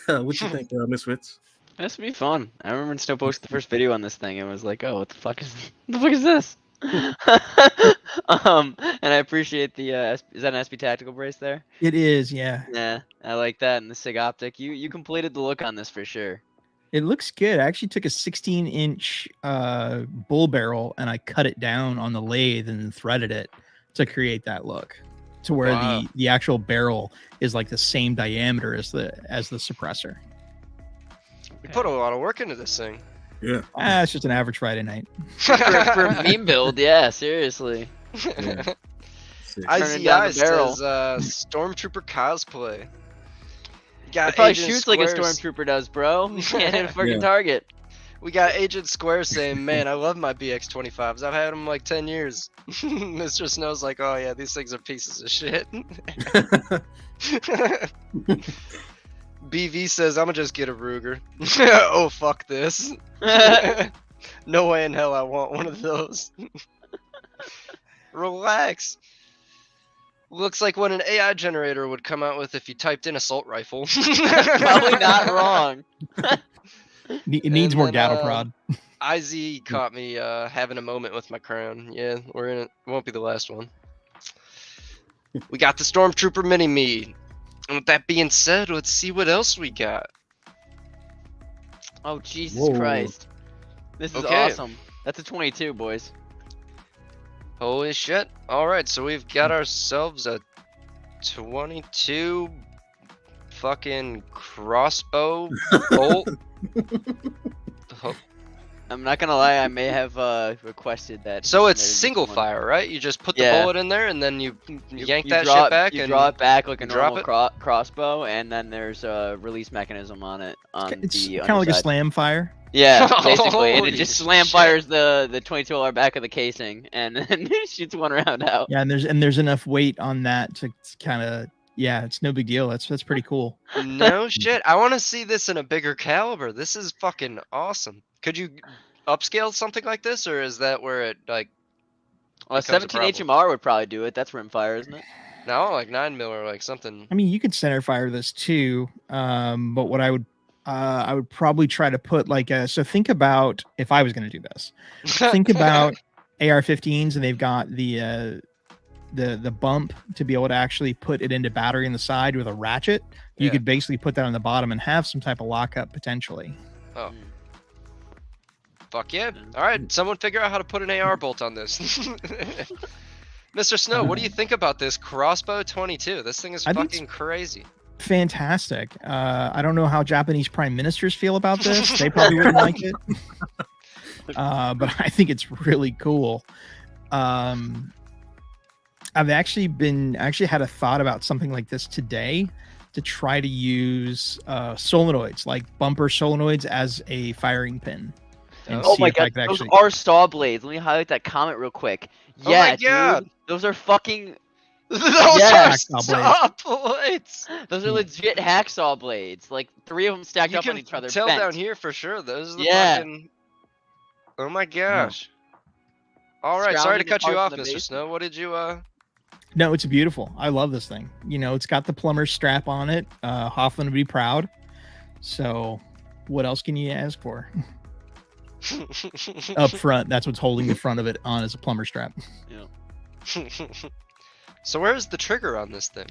What you think, Miss Fitz? This would be fun. I remember when Snow posted the first video on this thing, and was like, "Oh, what the fuck is this?" And I appreciate the. Is that an SB tactical brace there? It is, yeah. Yeah, I like that, and the SIG optic. You completed the look on this for sure. It looks good. I actually took a 16-inch bull barrel and I cut it down on the lathe and threaded it to create that look, to where the actual barrel is like the same diameter as the suppressor. You put a lot of work into this thing. Yeah. It's just an average Friday night. for a meme build, yeah, seriously. Yeah. IZI says Stormtrooper cosplay. It probably shoots like a stormtrooper does, bro. You can't hit a fucking target. We got Agent Square saying, "Man, I love my BX-25s. I've had them like 10 years." Mr. Snow's like, "Oh yeah, these things are pieces of shit." BV says, "I'm gonna just get a Ruger." Oh fuck this. No way in hell I want one of those. Relax. Looks like what an AI generator would come out with if you typed in assault rifle. Probably not wrong. It needs more data prod. IZ caught me having a moment with my crown. Yeah, we're in it. Won't be the last one. We got the Stormtrooper mini-me. And with that being said, let's see what else we got. Oh, Jesus Christ. This is awesome. That's a 22, boys. Holy shit. Alright, so we've got ourselves a 22 fucking crossbow bolt. I'm not gonna lie, I may have requested that. So it's single fire, right? You just put the bullet in there and then you yank that draw shit back you and draw it back like a drop normal crossbow, and then there's a release mechanism on it. It's kind of like a slam fire. Yeah, basically, and it Holy just slam fires the 22 LR back of the casing, and then shoots one round out. Yeah, and there's enough weight on that to kind of it's no big deal. That's pretty cool. No shit. I want to see this in a bigger caliber. This is fucking awesome. Could you upscale something like this, or is that where it like? Well, a 17 HMR would probably do it. That's rimfire, isn't it? No, like 9mm or like something. I mean, you could center fire this too, but what I would probably try to put so think about if I was going to do this. Think about AR-15s, and they've got the bump to be able to actually put it into battery in the side with a ratchet. You could basically put that on the bottom and have some type of lockup potentially. Oh. Fuck yeah. Alright, someone figure out how to put an AR bolt on this. Mr. Snow, what do you think about this Crossbow 22? This thing is fucking crazy. Fantastic. I don't know how Japanese prime ministers feel about this. They probably wouldn't like it. But I think it's really cool. I've actually had a thought about something like this today, to try to use solenoids, like bumper solenoids, as a firing pin. Oh my god, those are saw blades. Let me highlight that comment real quick. Yeah, dude, those are fucking. Those are saw blades. Those are legit hacksaw blades. Like 3 of them stacked up on each other. You can tell down here for sure. Those are the fucking. Oh my gosh. All right, sorry to cut you off, Mr. Snow. What did you No, it's beautiful. I love this thing. You know, it's got the plumber's strap on it. Hoffman would be proud. So, what else can you ask for? Up front, that's what's holding the front of it on, as a plumber strap. Yeah. So where's the trigger on this thing?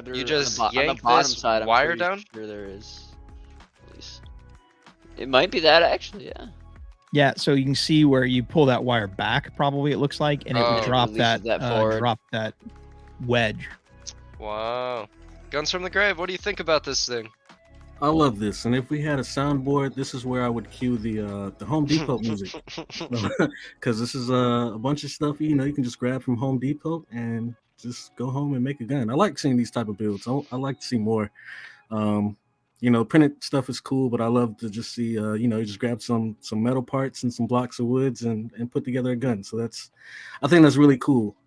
You just yank this side, wire down? Sure there is. At least. It might be that, actually, yeah. Yeah, so you can see where you pull that wire back, probably it looks like, and it would drop that wedge. Wow. Guns from the grave, what do you think about this thing? I love this, and if we had a soundboard, this is where I would cue the Home Depot music, because this is a bunch of stuff you can just grab from Home Depot and just go home and make a gun. I like seeing these type of builds. I like to see more. Printed stuff is cool, but I love to just see you just grab some metal parts and some blocks of woods and put together a gun. So I think that's really cool.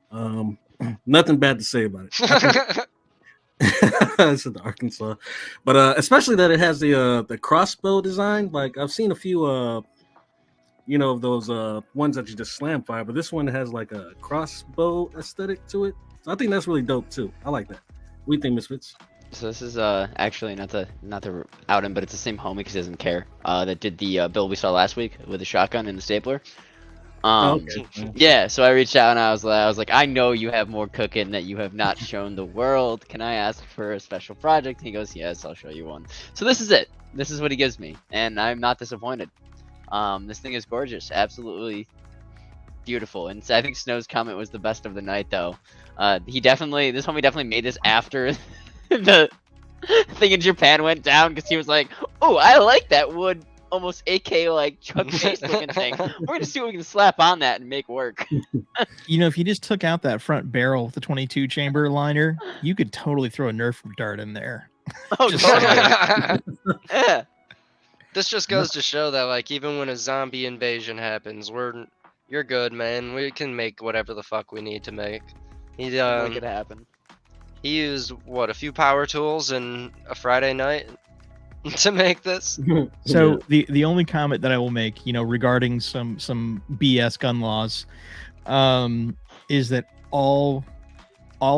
Nothing bad to say about it. It's in Arkansas, but especially that it has the crossbow design. Like I've seen a few of those ones that you just slam fire, but this one has like a crossbow aesthetic to it. So I think that's really dope too. I like that. What do you think, Misfits? So this is actually not to out him, but it's the same homie because he doesn't care. That did the build we saw last week with the shotgun and the stapler. Okay. Yeah, so I reached out and I was like, I know you have more cooking that you have not shown the world. Can I ask for a special project? He goes, yes, I'll show you one. So this is it. This is what he gives me, and I'm not disappointed. This thing is gorgeous, absolutely beautiful. And I think Snow's comment was the best of the night, though. This homie definitely made this after the thing in Japan went down because he was like, oh, I like that wood. Almost AK like Chuck face looking thing. We're gonna see what we can slap on that and make work. If you just took out that front barrel with the 22 chamber liner, you could totally throw a Nerf dart in there. Oh, totally. Yeah. This just goes to show that, like, even when a zombie invasion happens, you're good, man. We can make whatever the fuck we need to make. Make it happen. He used a few power tools and a Friday night to make this. So the only comment that I will make, regarding some BS gun laws, is that all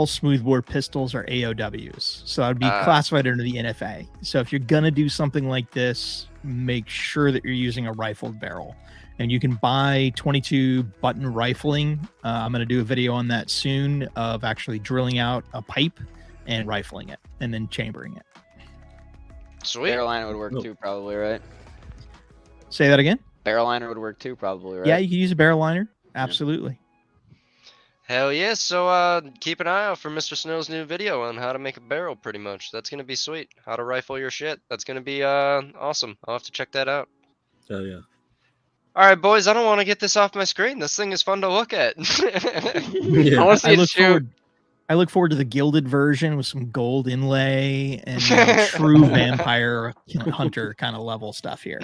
smoothbore pistols are AOWs, so I'd be classified under the NFA. So if you're gonna do something like this, make sure that you're using a rifled barrel, and you can buy 22 button rifling. I'm gonna do a video on that soon of actually drilling out a pipe and rifling it, and then chambering it. Sweet. Barrel liner would work too, probably, right? Say that again. Barrel liner would work too, probably, right? Yeah, you can use a barrel liner. Absolutely. Hell yeah. So keep an eye out for Mr. Snow's new video on how to make a barrel, pretty much. That's gonna be sweet. How to rifle your shit. That's gonna be awesome. I'll have to check that out. Hell yeah. Alright, boys, I don't want to get this off my screen. This thing is fun to look at. I want to see it shoot. I look forward to the gilded version with some gold inlay and true vampire hunter kind of level stuff here.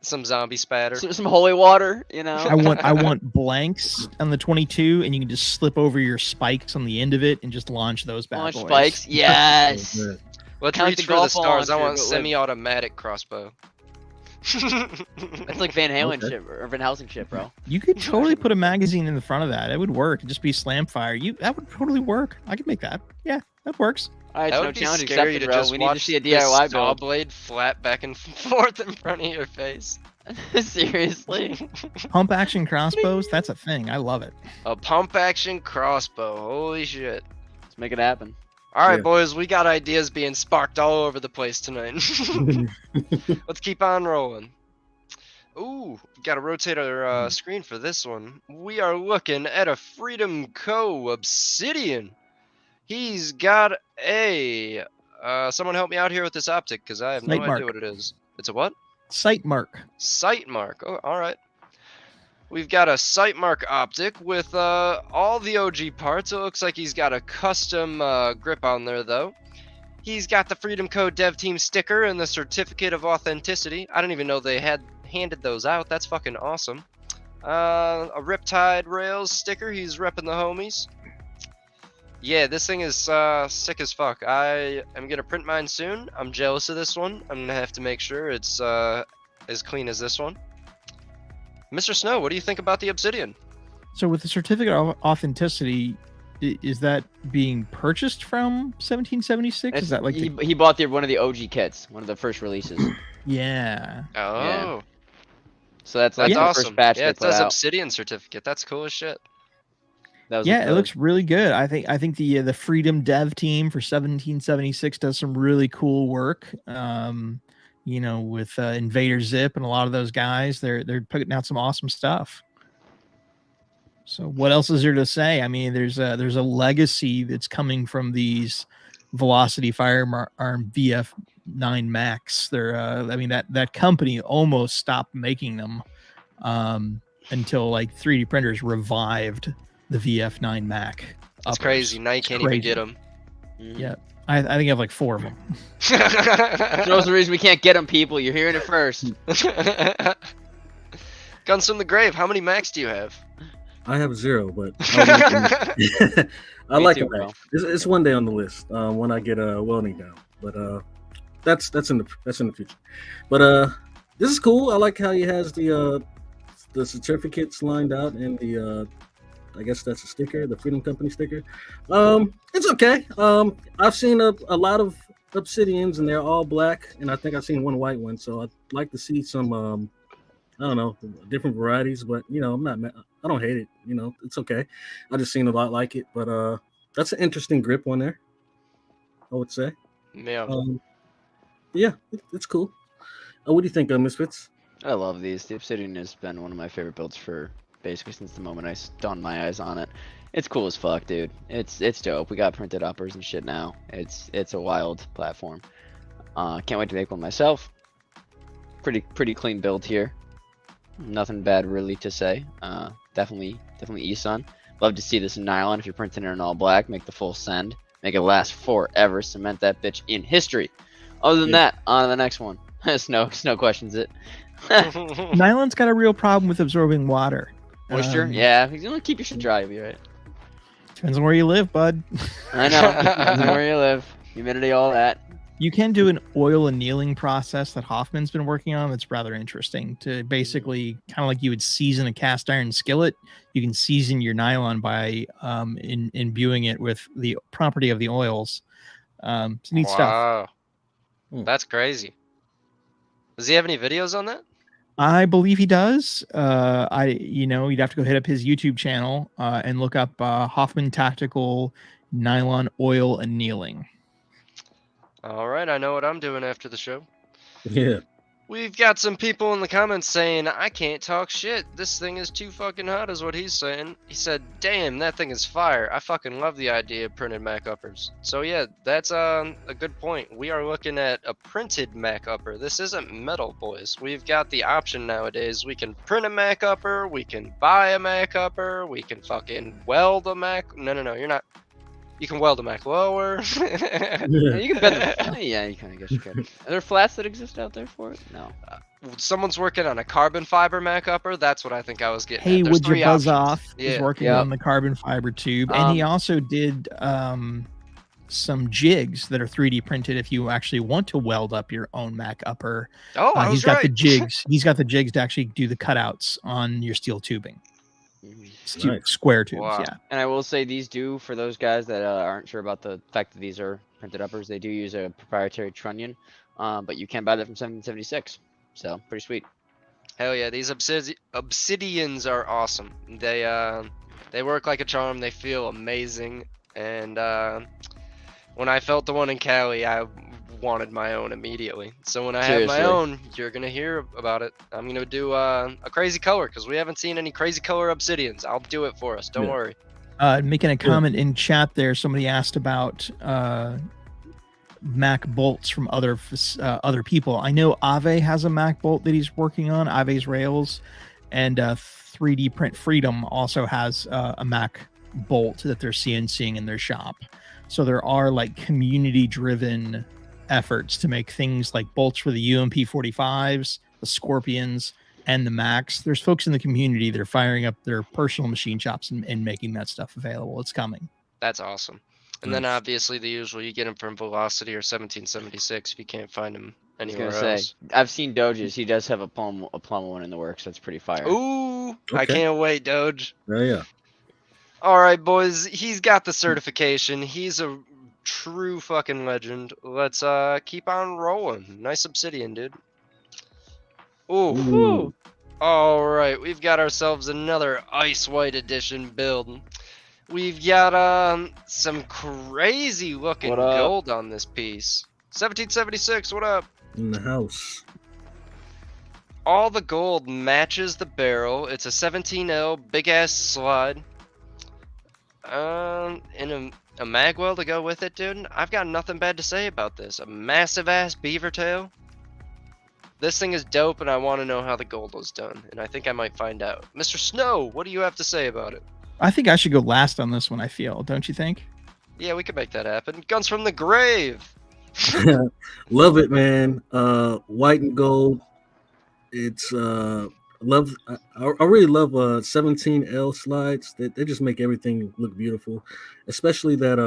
Some zombie spatter. Some holy water, I want blanks on the 22, and you can just slip over your spikes on the end of it and just launch those bad boys. Spikes, yes. Let's Count reach the for the golf stars. I launcher, want but with- semi-automatic crossbow. It's like Van Halen shit, or Van Helsing shit, bro. You could totally put a magazine in the front of that. It would work. It'd just be slam fire. That would totally work. I could make that. Yeah, that works. All right, That no would be challenge scary accepted, to bro. just We need to watch see a this DIY saw build. blade flat back and forth in front of your face. Seriously. Pump action crossbows. That's a thing. I love it. A pump action crossbow. Holy shit. Let's make it happen. All right, Yeah. boys, we got ideas being sparked all over the place tonight. Let's keep on rolling. Ooh, gotta rotate our screen for this one. We are looking at a Freedom Co Obsidian. He's got a someone help me out here with this optic because I have no Sight mark. idea what it is. It's a what? Sight mark. Sight mark. Oh, all right. We've got a sight mark optic with all the OG parts. It looks like he's got a custom grip on there though. He's got the Freedom Co Dev Team sticker and the certificate of authenticity. I didn't even know they had handed those out. That's fucking awesome. A Riptide Rails sticker. He's repping the homies. Yeah, this thing is sick as fuck. I am gonna print mine soon. I'm jealous of this one. I'm gonna have to make sure it's as clean as this one. Mr. Snow, what do you think about the Obsidian? So with the certificate of authenticity, is that being purchased from 1776? Is that like he bought one of the OG kits, one of the first releases. Yeah. Oh. Yeah. So that's like That's the awesome. first batch Yeah, they it put says out. Obsidian certificate. That's cool as shit. That was Yeah, it looks really good. I think the Freedom Dev Team for 1776 does some really cool work. With Invader Zip and a lot of those guys, they're putting out some awesome stuff. So what else is there to say? I mean, there's a legacy that's coming from these Velocity Firearm VF9 Max. They're that company almost stopped making them until like 3D printers revived the VF9 Mac. That's crazy. Now you can't even get them. Yeah. I think I have like 4 of them. That's the reason we can't get them, people. You're hearing it first. Guns from the grave. How many Macs do you have? I have 0, but I Me like too, it. bro. It's one day on the list when I get welding down. But that's in the future. But this is cool. I like how he has the certificates lined out and the I guess that's a sticker, the Freedom Company sticker. It's okay. I've seen a lot of Obsidians and they're all black, and I think I've seen one white one. So I'd like to see some I don't know, different varieties, but I'm not mad. I don't hate it. It's okay. I just seen a lot like it, but that's an interesting grip on there, I would say. Yeah. Yeah, it's cool. What do you think, Misfits? I love these. The Obsidian has been one of my favorite builds for basically since the moment I dawned my eyes on it. It's cool as fuck, dude. It's dope. We got printed uppers and shit now. It's a wild platform. Can't wait to make one myself. Pretty clean build here. Nothing bad really to say. Definitely ESUN. Love to see this in nylon if you're printing it in all black. Make the full send. Make it last forever. Cement that bitch in history. Other than that, on to the next one. Snow questions it. Nylon's got a real problem with absorbing water. Moisture? Yeah, you want to keep your shit dry, you'll be right. Depends on where you live, bud. I know. Depends on where you live. Humidity, all that. You can do an oil annealing process that Hoffman's been working on that's rather interesting to basically kind of like you would season a cast iron skillet. You can season your nylon by imbuing it with the property of the oils. It's neat stuff. Wow. That's crazy. Does he have any videos on that? I believe he does. You'd have to go hit up his YouTube channel and look up Hoffman Tactical Nylon Oil Annealing. All right, I know what I'm doing after the show. Yeah. We've got some people in the comments saying, I can't talk shit. This thing is too fucking hot, is what he's saying. He said, damn, that thing is fire. I fucking love the idea of printed Mac uppers. So yeah, that's a good point. We are looking at a printed Mac upper. This isn't metal, boys. We've got the option nowadays. We can print a Mac upper. We can buy a Mac upper. We can fucking weld a Mac. No, you're not. You can weld a Mac lower. Yeah, you can bend the, yeah, you kind of guess you could. Are there flats that exist out there for it? No. Someone's working on a carbon fiber Mac upper. That's what I think I was getting Hey, at. There's would you 3 buzz options. off? Yeah. He's working on the carbon fiber tube, and he also did some jigs that are 3D printed. If you actually want to weld up your own Mac upper, he's got the jigs. He's got the jigs to actually do the cutouts on your steel tubing. Nice. Square tubes, Wow. yeah. And I will say these do, for those guys that aren't sure about the fact that these are printed uppers, they do use a proprietary trunnion, but you can buy that from 1776. So pretty sweet. Hell yeah, these obsidians are awesome. They work like a charm. They feel amazing. And when I felt the one in Cali, I wanted my own immediately. So when I have my own, you're gonna hear about it. I'm gonna do a crazy color because we haven't seen any crazy color obsidians. I'll do it for us. Don't worry. Making a comment in chat there, somebody asked about Mac bolts from other people. I know Ave has a Mac bolt that he's working on, Ave's Rails, and 3D Print Freedom also has a Mac bolt that they're CNCing in their shop. So there are like community-driven efforts to make things like bolts for the UMP 45s, the Scorpions, and the Macs. There's folks in the community that are firing up their personal machine shops and making that stuff available. It's coming. That's awesome. And then obviously the usual, you get them from Velocity or 1776 if you can't find them anywhere else. I've seen Doge's. He does have a plum one in the works. That's pretty fire. Ooh, Okay. I can't wait, Doge. Yeah. All right, boys. He's got the certification. He's a true fucking legend. Let's keep on rolling. Nice obsidian, dude. Ooh. All right, we've got ourselves another ice white edition build. We've got some crazy looking gold on this piece. 1776, what up? In the house. All the gold matches the barrel. It's a 17L big ass slide. And a mag well to go with it, dude. I've got nothing bad to say about this. A massive ass beaver tail. This thing is dope, and I want to know how the gold was done, and I think I might find out. Mr. Snow, what do you have to say about it? I think I should go last on this one, I feel. Don't you think? Yeah, we could make that happen. Guns from the grave. Love it, man. White and gold. It's a I really love 17L slides. They just make everything look beautiful, especially that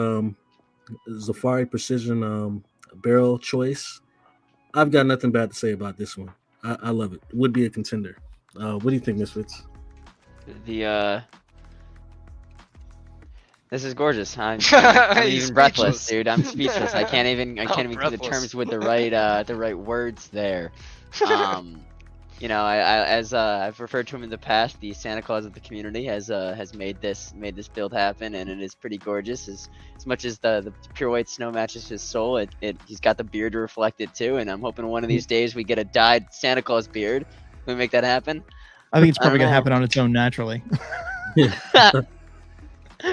Zafari Precision barrel choice. I've got nothing bad to say about this one. I love it. Would be a contender. What do you think, Misfits? This is gorgeous. I'm He's even breathless, speechless. dude. I'm speechless. I can't even come to the breathless. terms with the right words there. You know, as I've referred to him in the past, the Santa Claus of the community has made this build happen, and it is pretty gorgeous. As much as the pure white snow matches his soul, he's got the beard to reflect it too. And I'm hoping one of these days we get a dyed Santa Claus beard. Can we make that happen? I think it's probably gonna happen on its own naturally.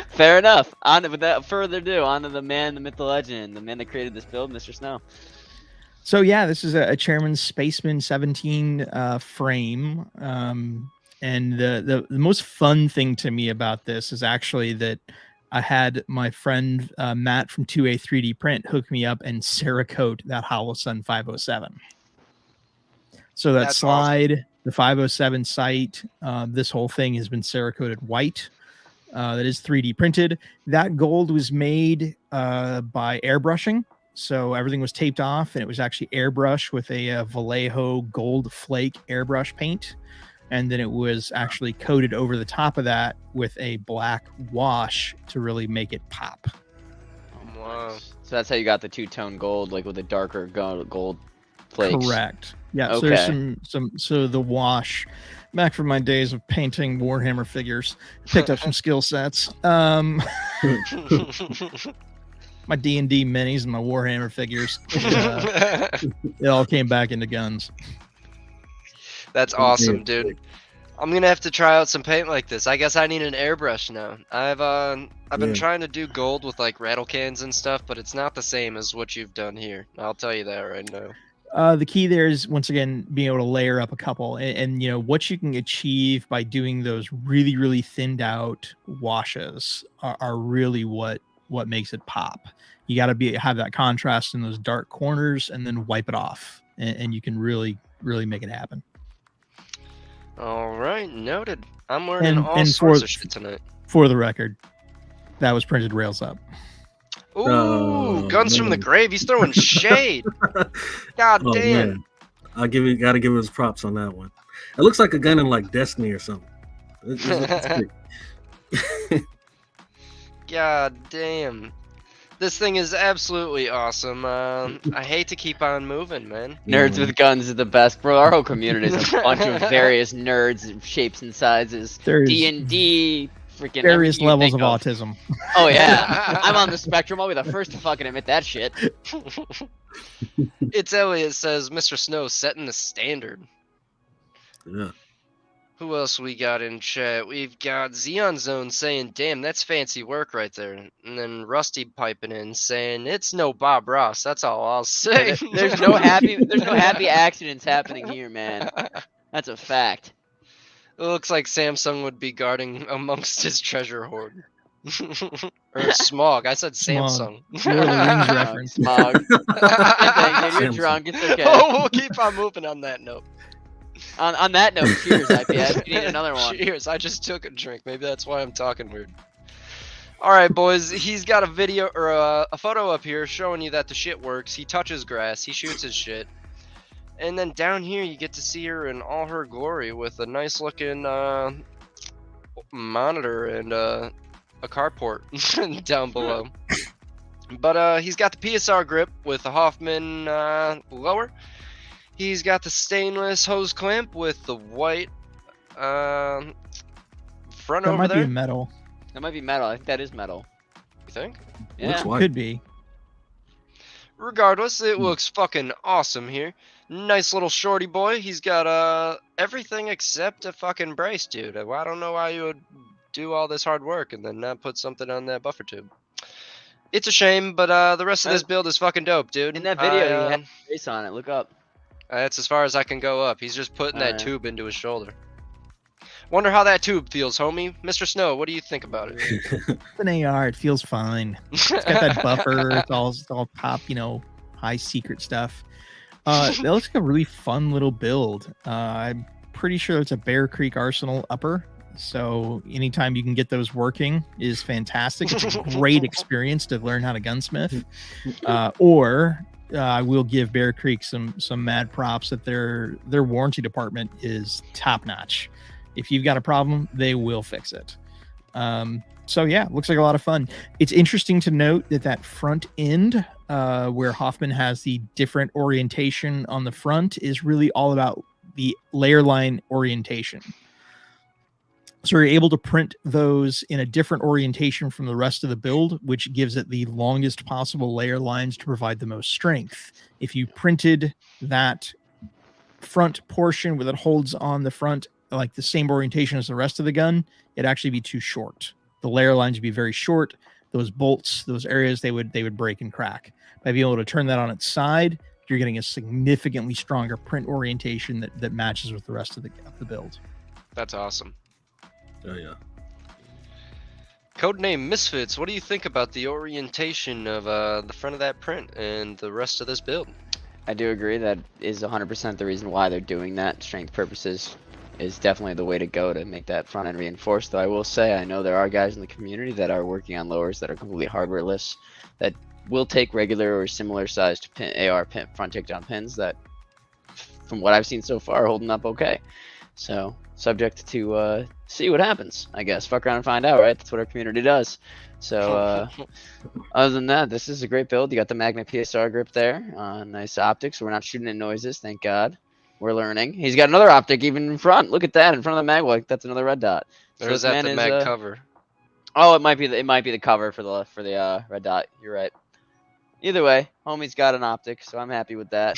Fair enough. Without further ado, on to the man, the myth, the legend, the man that created this build, Mr. Snow. So yeah, this is a Chairman Spaceman 17 frame, and the most fun thing to me about this is actually that I had my friend Matt from 2A 3D Print hook me up and Cerakote that Holosun 507. So that That's slide, awesome. The 507 sight, this whole thing has been Cerakoted white. That is 3D printed. That gold was made by airbrushing. So everything was taped off, and it was actually airbrush with a Vallejo gold flake airbrush paint. And then it was actually coated over the top of that with a black wash to really make it pop. Wow. So that's how you got the two-tone gold, like with a darker gold flakes. Correct. Yeah. Okay. So there's so the wash, back from my days of painting Warhammer figures, picked up some skill sets. My D&D minis and my Warhammer figures, it all came back into guns. That's awesome, dude. I'm gonna have to try out some paint like this. I guess I need an airbrush now. I've been trying to do gold with like rattle cans and stuff, but it's not the same as what you've done here. I'll tell you that right now. The key there is, once again, being able to layer up a couple, and you know what you can achieve by doing those really, really thinned out washes are really what makes it pop. You got to have that contrast in those dark corners, and then wipe it off, and you can really, really make it happen. All right, noted. I'm learning all sorts of shit tonight. For the record, that was printed rails up. Ooh, guns from the grave. He's throwing shade. God damn. Man. Gotta give his props on that one. It looks like a gun in like Destiny or something. God damn. This thing is absolutely awesome. I hate to keep on moving, man. Nerds with guns is the best, bro. Our whole community is a bunch of various nerds of shapes and sizes. D&D, freaking various levels of autism. Oh yeah, I'm on the spectrum. I'll be the first to fucking admit that shit. It's Elliot says, Mr. Snow setting the standard. Yeah. Who else we got in chat? We've got Xeon Zone saying, damn, that's fancy work right there. And then Rusty piping in saying, it's no Bob Ross. That's all I'll say. There's no happy accidents happening here, man. That's a fact. It looks like Samsung would be guarding amongst his treasure hoard. Or Smog. I said Samsung. Reference. Smog. You're drunk. It's okay. Oh, we'll keep on moving on that note. On that note, cheers, IPS. We need another one. Cheers. I just took a drink. Maybe that's why I'm talking weird. All right, boys. He's got a video or a photo up here showing you that the shit works. He touches grass. He shoots his shit. And then down here, you get to see her in all her glory with a nice looking monitor and a carport down below. But he's got the PSR grip with the Hoffman lower. He's got the stainless hose clamp with the white front over there. That might be metal. That might be metal. I think that is metal. You think? Yeah. Could be. Regardless, it looks fucking awesome here. Nice little shorty boy. He's got everything except a fucking brace, dude. I don't know why you would do all this hard work and then not put something on that buffer tube. It's a shame, but the rest of this build is fucking dope, dude. In that video, he had a brace on it. Look up. That's as far as I can go up. He's just putting that tube into his shoulder. Wonder how that tube feels, homie. Mr. Snow, what do you think about it? It's an AR. It feels fine. It's got that buffer. It's all top, high secret stuff. That looks like a really fun little build. I'm pretty sure it's a Bear Creek Arsenal upper. So anytime you can get those working is fantastic. It's a great experience to learn how to gunsmith. I will give Bear Creek some mad props that their warranty department is top notch. If you've got a problem, they will fix it. So yeah, looks like a lot of fun. It's interesting to note that front end, where Hoffman has the different orientation on the front, is really all about the layer line orientation. So you're able to print those in a different orientation from the rest of the build, which gives it the longest possible layer lines to provide the most strength. If you printed that front portion where it holds on the front like the same orientation as the rest of the gun, it'd actually be too short. The layer lines would be very short. Those bolts, those areas, they would break and crack. By being able to turn that on its side, you're getting a significantly stronger print orientation that matches with the rest of the build. That's awesome. Oh yeah. Codename Misfits, what do you think about the orientation of the front of that print and the rest of this build? I do agree that is 100% the reason why they're doing that. Strength purposes is definitely the way to go to make that front end reinforced. Though I will say, I know there are guys in the community that are working on lowers that are completely hardwareless that will take regular or similar sized AR front takedown pins that, from what I've seen so far, are holding up okay. So subject to see what happens, I guess. Fuck around and find out, right? That's what our community does. So other than that, this is a great build. You got the Magna PSR grip there. Nice optics. We're not shooting in noises, thank God. We're learning. He's got another optic even in front. Look at that in front of the mag. Like, that's another red dot. Or is that the mag cover? Oh, it might be the cover for the red dot. You're right. Either way, homie's got an optic, so I'm happy with that.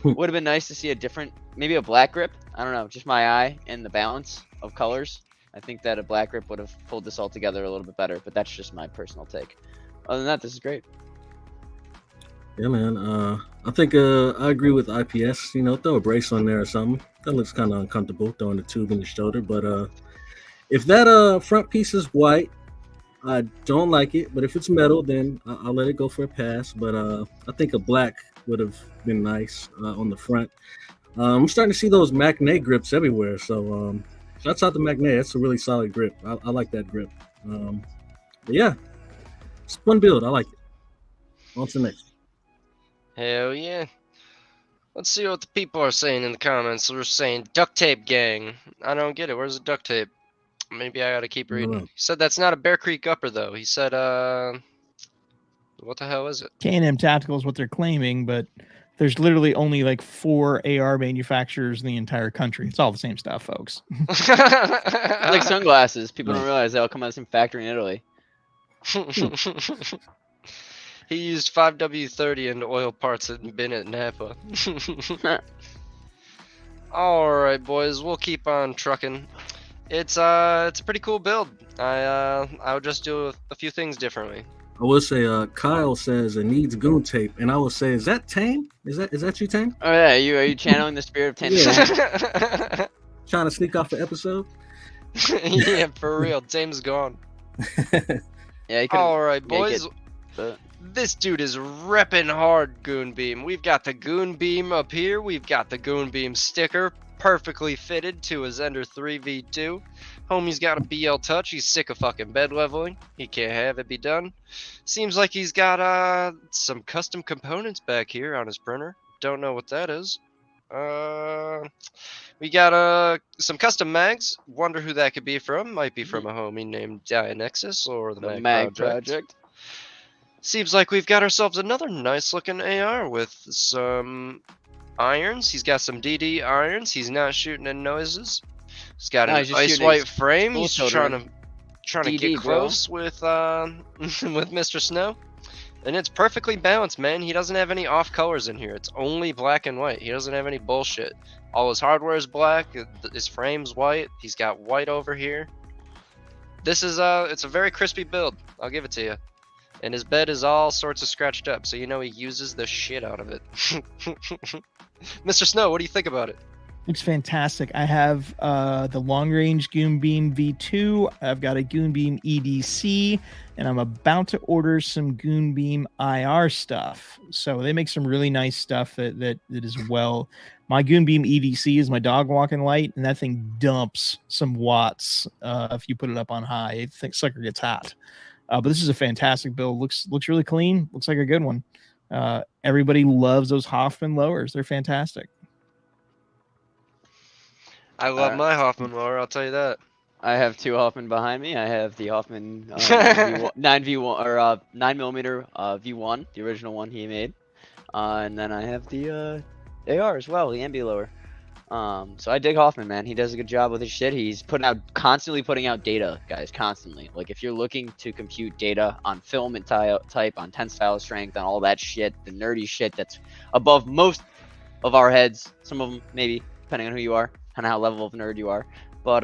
Would have been nice to see a different, maybe a black grip. I don't know, just my eye and the balance of colors. I think that a black grip would have pulled this all together a little bit better, but that's just my personal take. Other than that, this is great. Yeah, man. I think I agree with IPS. You know, throw a brace on there or something. That looks kind of uncomfortable, throwing the tube in the shoulder. But if that front piece is white, I don't like it. But if it's metal, then I'll let it go for a pass. But I think a black would have been nice on the front. I'm starting to see those Magna grips everywhere. So shouts out to Magna. That's a really solid grip. I like that grip. But yeah, it's a fun build. I like it. On to the next. Hell yeah. Let's see what the people are saying in the comments. They're saying duct tape gang. I don't get it. Where's the duct tape? Maybe I gotta keep reading. He said that's not a Bear Creek upper though. He said what the hell is it? K&M Tactical is what they're claiming, but there's literally only like 4 AR manufacturers in the entire country. It's all the same stuff, folks. Like sunglasses. People don't realize they all come out of the same factory in Italy. He used 5W30 and oil parts and bin at Napa. Alright boys, we'll keep on trucking. It's a pretty cool build. I would just do a few things differently. I will say Kyle says it needs goon tape, and I will say, is that Tame? Is that you, Tame? Oh yeah, are you channeling the spirit of Tame? Yeah. Trying to sneak off the episode? Yeah, for real. Tame's gone. Yeah. Alright boys. This dude is repping hard Goon Beam. We've got the Goon Beam up here. We've got the Goon Beam sticker perfectly fitted to his Ender 3v2. Homie's got a BL touch. He's sick of fucking bed leveling. He can't have it be done. Seems like he's got some custom components back here on his printer. Don't know what that is. We got some custom mags. Wonder who that could be from. Might be from a homie named Dianexus or the Mag Project. Seems like we've got ourselves another nice looking AR with some irons. He's got some DD irons. He's not shooting in noises. He's got an ice white frame. He's trying to DD, get close with Mr. Snow. And it's perfectly balanced, man. He doesn't have any off colors in here. It's only black and white. He doesn't have any bullshit. All his hardware is black. His frame's white. He's got white over here. This is it's a very crispy build. I'll give it to you. And his bed is all sorts of scratched up, so you know he uses the shit out of it. Mr. Snow, what do you think about it? Looks fantastic. I have the long range Goon Beam V2. I've got a Goon Beam EDC, and I'm about to order some Goon Beam IR stuff. So they make some really nice stuff that is well. My Goon Beam EDC is my dog walking light, and that thing dumps some watts if you put it up on high. I think sucker gets hot. But this is a fantastic build. Looks really clean. Looks like a good one. Everybody loves those Hoffman lowers. They're fantastic. I love my Hoffman lower, I'll tell you that. I have two Hoffman behind me. I have the Hoffman 9V1 or 9mm V1, the original one he made, and then I have the AR as well, the ambi lower. So I dig Hoffman, man. He does a good job with his shit. He's constantly putting out data, guys, constantly. Like if you're looking to compute data on filament type, on tensile strength, on all that shit, the nerdy shit that's above most of our heads. Some of them maybe, depending on who you are. And how level of nerd you are, but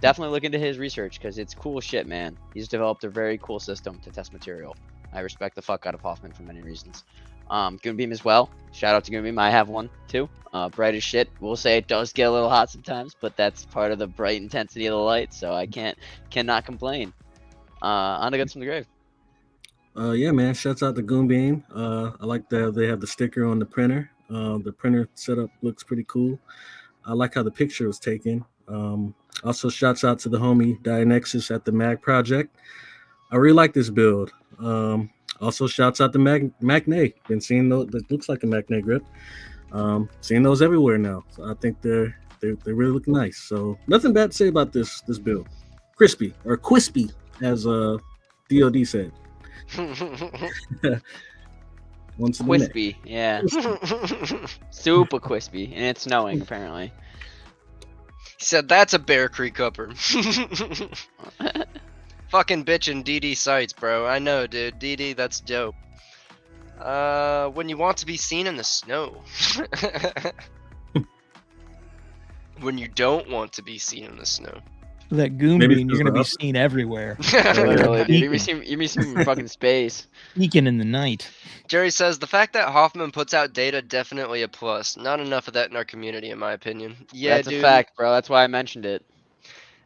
definitely look into his research because it's cool shit, man. He's developed a very cool system to test material. I respect the fuck out of Hoffman for many reasons. Goon Beam as well. Shout out to Goon Beam. I have one too. Bright as shit. We'll say it does get a little hot sometimes, but that's part of the bright intensity of the light, so I cannot complain. On to Goods from the Grave. Yeah, man. Shouts out to Goon Beam. I like that they have the sticker on the printer. The printer setup looks pretty cool. I like how the picture was taken. Also, shouts out to the homie Dianexus at the Mag Project. I really like this build. Also, shouts out to Magne. Been seeing those. That looks like a Magne grip. Seeing those everywhere now. So I think they really look nice. So nothing bad to say about this build. Crispy or quispy, as DOD said. Crispy, yeah. Super crispy, and it's snowing apparently. He said that's a Bear Creek upper. Fucking bitchin' DD sights, bro. I know, dude. DD, that's dope. When you want to be seen in the snow. When you don't want to be seen in the snow. That Goon Beam, you're gonna be seen everywhere. Literally, dude. You be seen in fucking space. Sneaking in the night. Jerry says the fact that Hoffman puts out data definitely a plus. Not enough of that in our community, in my opinion. Yeah, that's dude. a fact, bro. That's why I mentioned it.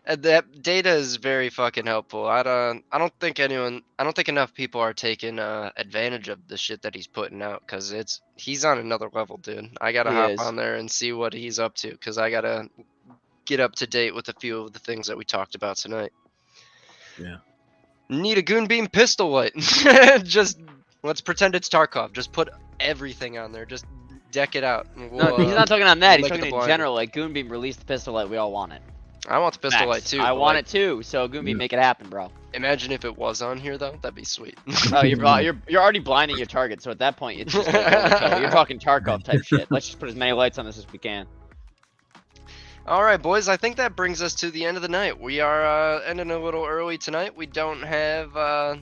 That data is very fucking helpful. I don't think enough people are taking advantage of the shit that he's putting out because he's on another level, dude. I gotta hop on there and see what he's up to because I gotta get up to date with a few of the things that we talked about tonight. Yeah. Need a Goon Beam pistol light. Just let's pretend it's Tarkov. Just put everything on there. Just deck it out. No, he's not talking on that. He's talking in general. Like Goon Beam released the pistol light. We all want it. I want the pistol light too. I want it too. So Goon Beam, make it happen, bro. Imagine if it was on here though. That'd be sweet. Oh, you're already blinding your target. So at that point, it's just like, you're talking Tarkov type shit. Let's just put as many lights on this as we can. All right, boys. I think that brings us to the end of the night. We are ending a little early tonight. We don't have a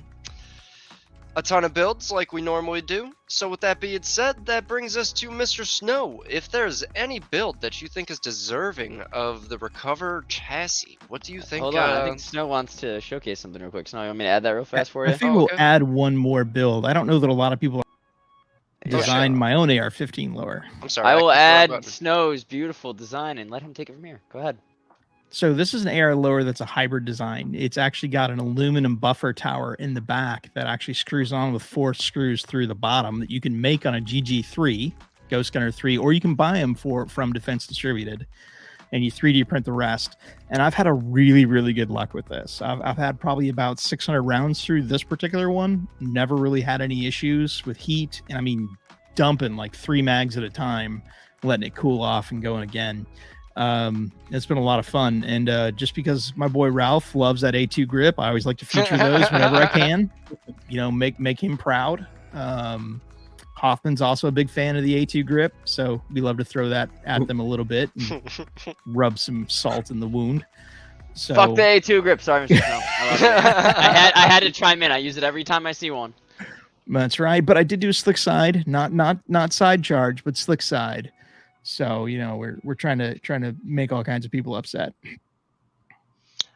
ton of builds like we normally do. So with that being said, that brings us to Mr. Snow. If there's any build that you think is deserving of the Recover chassis, what do you think? Hold on, I think Snow wants to showcase something real quick. Snow, you want me to add that real fast for you? I think we'll add one more build. I don't know that a lot of people designed my own AR-15 lower. I'm sorry. I will add Snow's beautiful design and let him take it from here. Go ahead. So this is an AR lower that's a hybrid design. It's actually got an aluminum buffer tower in the back that actually screws on with 4 screws through the bottom that you can make on a GG3, Ghost Gunner 3, or you can buy them from Defense Distributed, and you 3D print the rest. And I've had a really, really good luck with this. I've had probably about 600 rounds through this particular one. Never really had any issues with heat. And I mean, dumping like 3 mags at a time, letting it cool off and going again. It's been a lot of fun. And just because my boy Ralph loves that A2 grip, I always like to feature those whenever I can, you know, make him proud. Hoffman's also a big fan of the A2 grip, so we love to throw that at them a little bit and rub some salt in the wound. So fuck the A2 grip. Sorry, Mr. Snow. I had to chime in. I use it every time I see one. That's right, but I did do a slick side, not side charge, but slick side. So you know we're trying to make all kinds of people upset.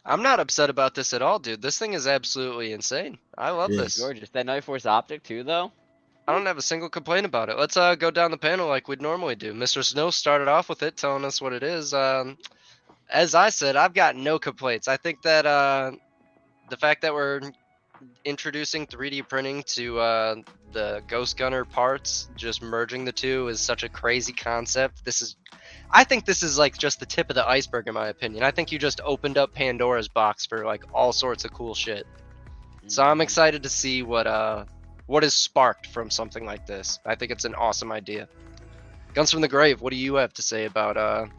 I'm not upset about this at all, dude. This thing is absolutely insane. I love this. Gorgeous. That Knife Force optic too, though. I don't have a single complaint about it. Let's go down the panel like we'd normally do. Mr. Snow started off with it, telling us what it is. As I said, I've got no complaints. I think that the fact that we're introducing 3D printing to the Ghost Gunner parts, just merging the two, is such a crazy concept. I think this is like just the tip of the iceberg, in my opinion. I think you just opened up Pandora's box for like all sorts of cool shit. So I'm excited to see what is sparked from something like this. I think it's an awesome idea. Guns from the Grave, what do you have to say about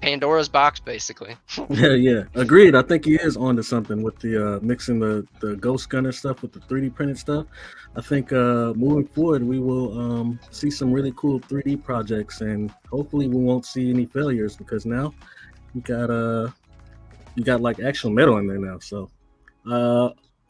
Pandora's box, basically? Yeah, agreed. I think he is onto something with the mixing the Ghost Gunner stuff with the 3D printed stuff. I think moving forward, we will see some really cool 3D projects, and hopefully we won't see any failures, because now you got like actual metal in there now. So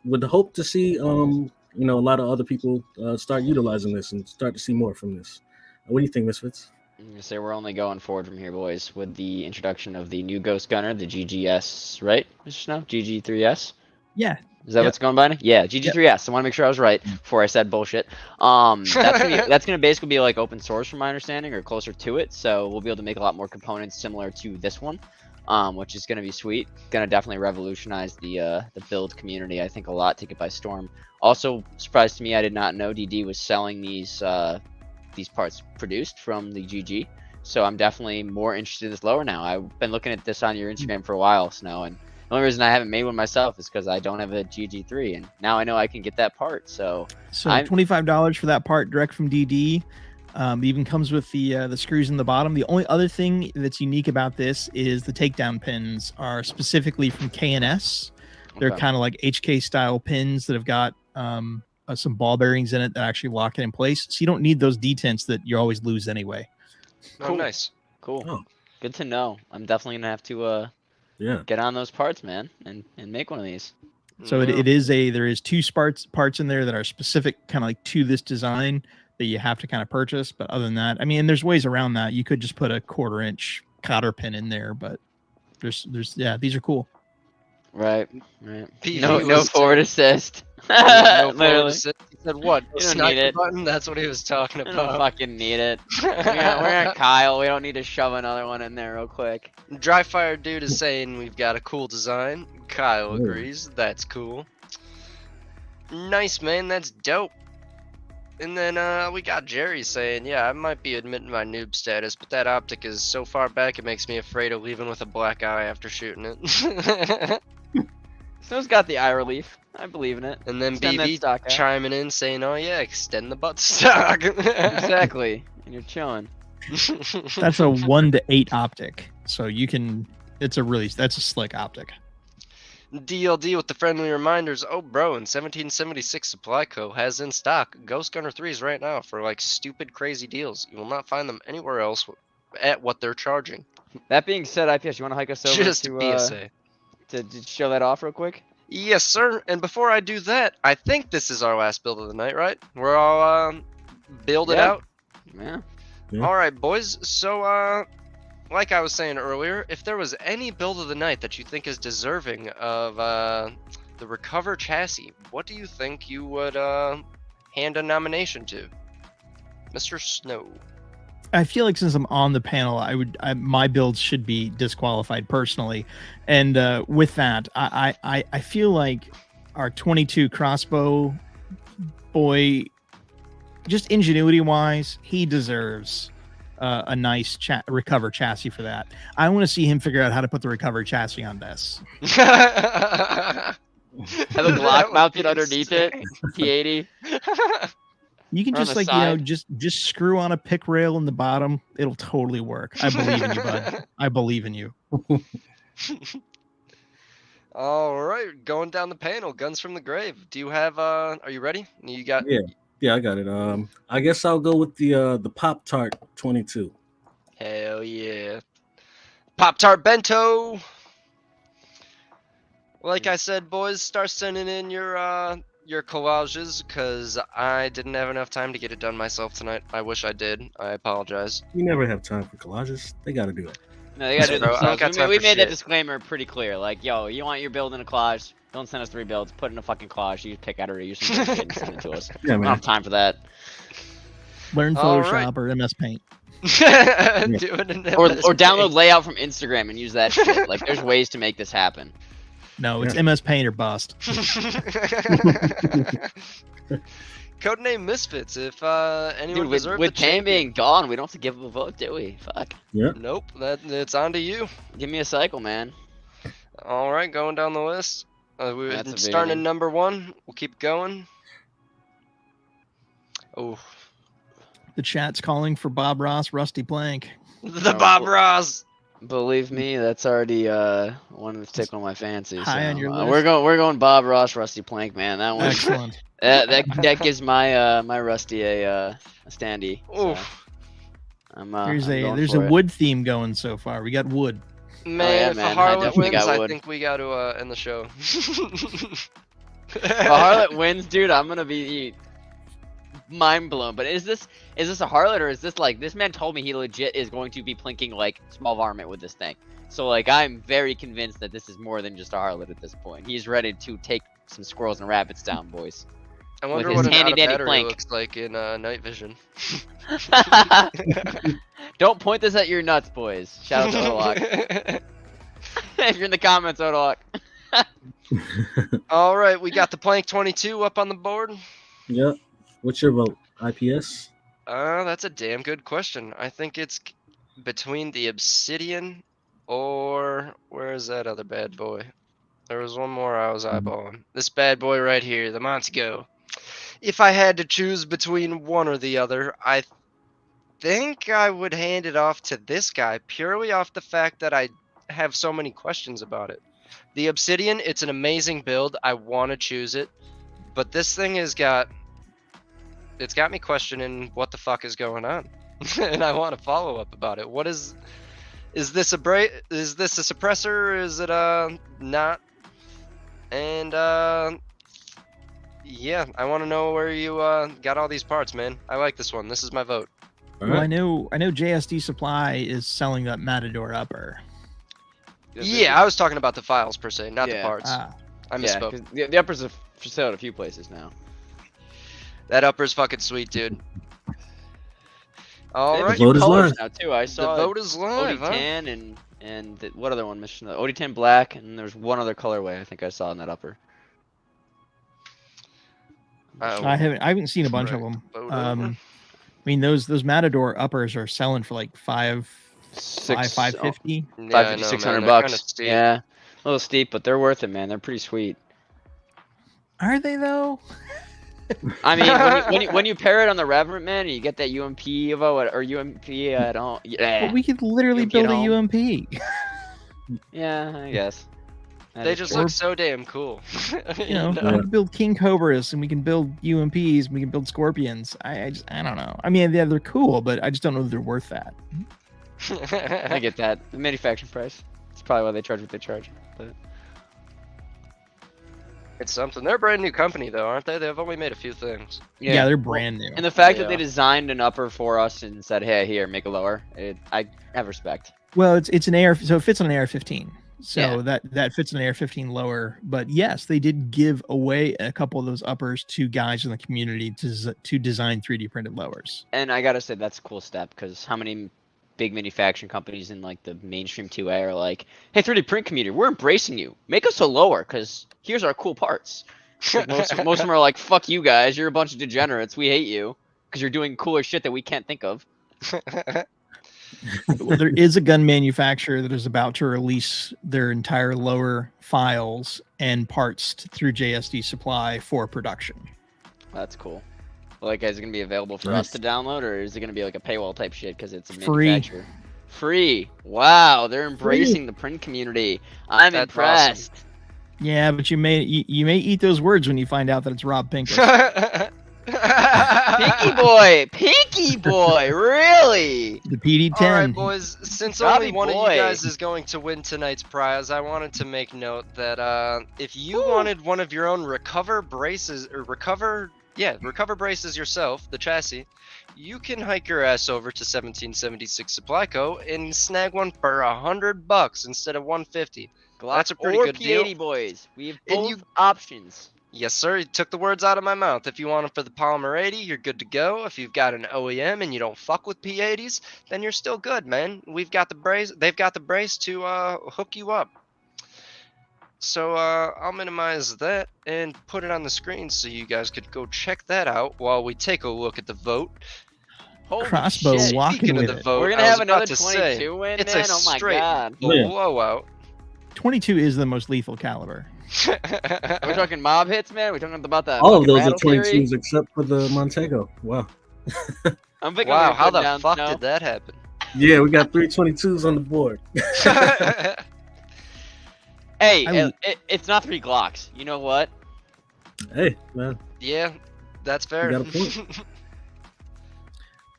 with the hope to see a lot of other people start utilizing this and start to see more from this. What do you think, Misfits? I'm gonna say we're only going forward from here, boys, with the introduction of the new Ghost Gunner, the GGS, right, Mr. Snow? GG3S? Yeah. Is that what's going by now? Yeah, GG3S. I want to make sure I was right before I said bullshit. That's gonna basically be like open source, from my understanding, or closer to it. So we'll be able to make a lot more components similar to this one, which is gonna be sweet. Gonna definitely revolutionize the build community, I think, a lot. Take it by storm. Also, surprised to me, I did not know DD was selling these parts produced from the GG. So I'm definitely more interested in this lower now. I've been looking at this on your Instagram for a while, Snow, and the only reason I haven't made one myself is because I don't have a GG3, and now I know I can get that part. So $25 for that part direct from DD. Even comes with the screws in the bottom. The only other thing that's unique about this is the takedown pins are specifically from K&S. They're kind of like HK style pins that have got some ball bearings in it that actually lock it in place. So you don't need those detents that you always lose anyway. Oh, nice. Cool. Oh. Good to know. I'm definitely gonna have to get on those parts, man, and make one of these. So there is two parts in there that are specific kind of like to this design that you have to kind of purchase. But other than that, I mean, there's ways around that. You could just put a 1/4-inch cotter pin in there, but these are cool. Right. No forward assist. No forward assist. He said what? You don't need it. Button? That's what he was talking about. I don't fucking need it. We're at Kyle. We don't need to shove another one in there real quick. Dry Fire Dude is saying we've got a cool design. Kyle agrees. That's cool. Nice, man. That's dope. And then we got Jerry saying, yeah, I might be admitting my noob status, but that optic is so far back it makes me afraid of leaving with a black eye after shooting it. Snow's got the eye relief. I believe in it. And then BB chiming in saying, oh yeah, extend the butt stock. Exactly. And you're chilling. That's a 1:8 optic. So that's a slick optic. DLD with the friendly reminders. Oh, bro, in 1776 Supply Co. has in stock Ghost Gunner 3s right now for like stupid, crazy deals. You will not find them anywhere else at what they're charging. That being said, IPS, you want to hike us over just to PSA to show that off real quick? Yes, sir. And before I do that, I think this is our last build of the night, right? We're all builded out. Yeah. All right, boys. So like I was saying earlier, if there was any build of the night that you think is deserving of the Recover chassis, what do you think you would hand a nomination to? Mr. Snow. I feel like since I'm on the panel, my builds should be disqualified personally. And with that, I feel like our 22 Crossbow boy, just ingenuity-wise, he deserves a nice Recover chassis for that. I want to see him figure out how to put the Recover chassis on this. Have a Glock mounted underneath it. P80. You can just just screw on a pick rail in the bottom. It'll totally work. I believe in you, bud. I believe in you. All right, going down the panel. Guns from the Grave. Do you have? Are you ready? You got? Yeah, I got it. I guess I'll go with the Pop-Tart 22. Hell yeah, Pop-Tart Bento. Like I said, boys, start sending in your collages, because I didn't have enough time to get it done myself tonight. I wish I did. I apologize. You never have time for collages. They gotta do it. No, they gotta do it themselves. We made that disclaimer pretty clear. Like, yo, you want your build in a collage, Don't send us 3 builds. Put in a fucking clause. You pick out or use some shit and send it to us. Yeah, I don't man. have time for that. Learn All Photoshop or MS Paint. Do it in Or MS download Paint. layout from Instagram and use that shit. Like, there's ways to make this happen. No, it's MS Paint or bust. Codename Misfits. If anyone Dude, deserved with the Tame champion. being gone, we don't have to give him a vote, do we? Fuck. Yep. Nope, it's on to you. Give me a cycle, man. All right, going down the list. We're That's a big starting at one. number 1. We'll keep going. Oh, The chat's calling for Bob Ross, Rusty Plank. the Bob Ross. Believe me, that's already one that's tickling my fancy. High on your list. We're going Bob Ross, Rusty Plank, man. That one. Excellent. that gives my my Rusty a standee. So Oof. I'm There's going a for it. wood theme going so far. We got wood. Man, yeah, if man, a I Harlot definitely wins, got I wood. think we got to end the show. If a harlot wins, dude, I'm gonna be mind blown. But is this a harlot or is this like this man told me he legit is going to be plinking like small varmint with this thing? So like I'm very convinced that this is more than just a harlot at this point. He's ready to take some squirrels and rabbits down, boys. I wonder his what an handy out of dandy battery plank. looks like in night vision. Don't point this at your nuts, boys. Shout out to Odalok. If you're in the comments, Odalok. All right, we got the Plank 22 up on the board. Yep. What's your vote? IPS? That's a damn good question. I think it's between the Obsidian or where's that other bad boy? There was one more I was eyeballing. This bad boy right here, the Montego. If I had to choose between one or the other, I think I would hand it off to this guy purely off the fact that I have so many questions about it. The Obsidian, it's an amazing build. I want to choose it, but this thing it's got me questioning what the fuck is going on, and I want to follow up about it. What is this a suppressor? Is it not? And yeah, I want to know where you got all these parts, man. I like this one. This is my vote. Well, I know JSD Supply is selling that Matador upper. Yeah, I was talking about the files per se, not the Yeah. parts. Ah, I Yeah, misspoke. 'cause the uppers are for sale at a few places now. That upper's fucking sweet, dude. They All have a right, few Vote is colors live. now too. I the saw vote is live, huh? OD10 and what other one? Mission OD10 black, and there's one other colorway I think I saw in that upper. I haven't seen a bunch of them. Vote I over. mean those Matador uppers are selling for like $550. Yeah, I know, 550, man, 600 they're bucks. kinda steep. Yeah, a little steep, but they're worth it, man. They're pretty sweet. Are they though? I mean, when you pair it on the Reverend, man, and you get that UMP or UMP, I don't. Yeah, But we could literally UMP build at a home. UMP. Yeah, I guess. That They is just true. look so damn cool. You know, Yeah. we can build King Cobras and we can build UMPs and we can build Scorpions. I don't know. I mean, yeah, they're cool, but I just don't know if they're worth that. I get that. The manufacturing price. It's probably why they charge what they charge. But It's something. They're a brand new company, though, aren't they? They've only made a few things. Yeah, they're brand new. and the fact that Yeah. they designed an upper for us and said, "Hey, here, make a lower," I have respect. Well, it's an AR, so it fits on an AR-15. So Yeah. that fits an AR-15 lower. But yes, they did give away a couple of those uppers to guys in the community to design 3D printed lowers. And I gotta say that's a cool step because how many big manufacturing companies in like the mainstream 2A are like, "Hey, 3D print community, we're embracing you. Make us a lower because here's our cool parts." Like, most of them are like, "Fuck you guys, you're a bunch of degenerates. We hate you because you're doing cooler shit that we can't think of." Well, there is a gun manufacturer that is about to release their entire lower files and parts through JSD Supply for production. That's cool. Like, is it gonna be available for us to download, or is it gonna be like a paywall type shit because it's a Free. manufacturer? Free. Wow, they're embracing the print community. I'm That's impressed. Yeah, but you may eat those words when you find out that it's Rob Pinkus. Pinky boy, really? The PD10. All right, boys. Since Robbie only one of boy. you guys is going to win tonight's prize, I wanted to make note that if you wanted one of your own recover braces yourself, the chassis, you can hike your ass over to 1776 Supply Co. and snag one for $100 instead of $150. Glock That's a pretty or good P80 deal. boys. We have And both you- options. Yes, sir. You took the words out of my mouth. If you want them for the Polymer 80, you're good to go. If you've got an OEM and you don't fuck with P80s, then you're still good, man. We've got the brace. They've got the brace to hook you up. So I'll minimize that and put it on the screen so you guys could go check that out while we take a look at the vote. Holy Crossbow shit. walking Speaking of with the it. vote, We're gonna I was have another about to say, 22 win, it's man. a Oh my straight god. blowout. 22 is the most lethal caliber. Are we talking mob hits, man? Are we talking about that? All of fucking those are rattle theory? 22s except for the Montego. Wow. I'm thinking Wow, we're how putting the down fuck Snow. did that happen? Yeah, we got 3 22s on the board. Hey, it's not 3 Glocks. You know what? Hey, man. Yeah, that's fair. got a point.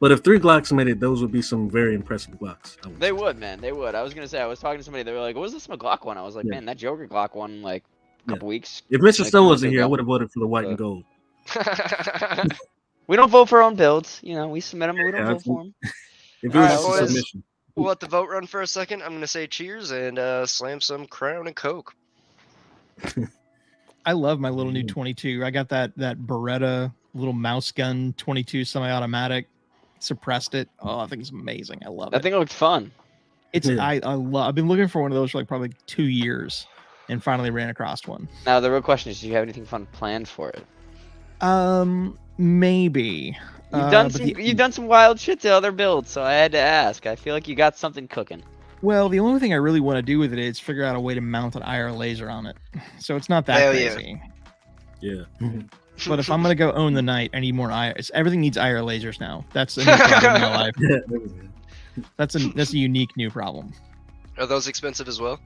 But if 3 Glocks made it, those would be some very impressive Glocks. I would They say. would, man. They would. I was gonna say. I was talking to somebody. They were like, "Was this a Glock one?" I was like, Yeah. "Man, that Joker Glock one, like a couple weeks." If Mr. like, Snow months wasn't here, I ago. would have voted for the white and gold. We don't vote for our own builds. You know, we submit them, but we don't Yeah, vote for them. If it All was right, just a boys. submission. We'll let the vote run for a second. I'm going to say cheers and slam some Crown and Coke. I love my little new 22. I got that Beretta little mouse gun 22 semi-automatic. Suppressed it. Oh, I think it's amazing. I love That it. thing looked fun. It's Yeah. I love. I've been looking for one of those for like probably 2 years, and finally ran across one. Now the real question is, do you have anything fun planned for it? Maybe. You've done some wild shit to other builds, so I had to ask. I feel like you got something cooking. Well, the only thing I really want to do with it is figure out a way to mount an IR laser on it. So it's not that Hell yeah. crazy. Yeah. But if I'm gonna go own the night, I need more IR. Everything needs IR lasers now. That's a new problem in my life. Yeah, there we go. That's a unique new problem. Are those expensive as well?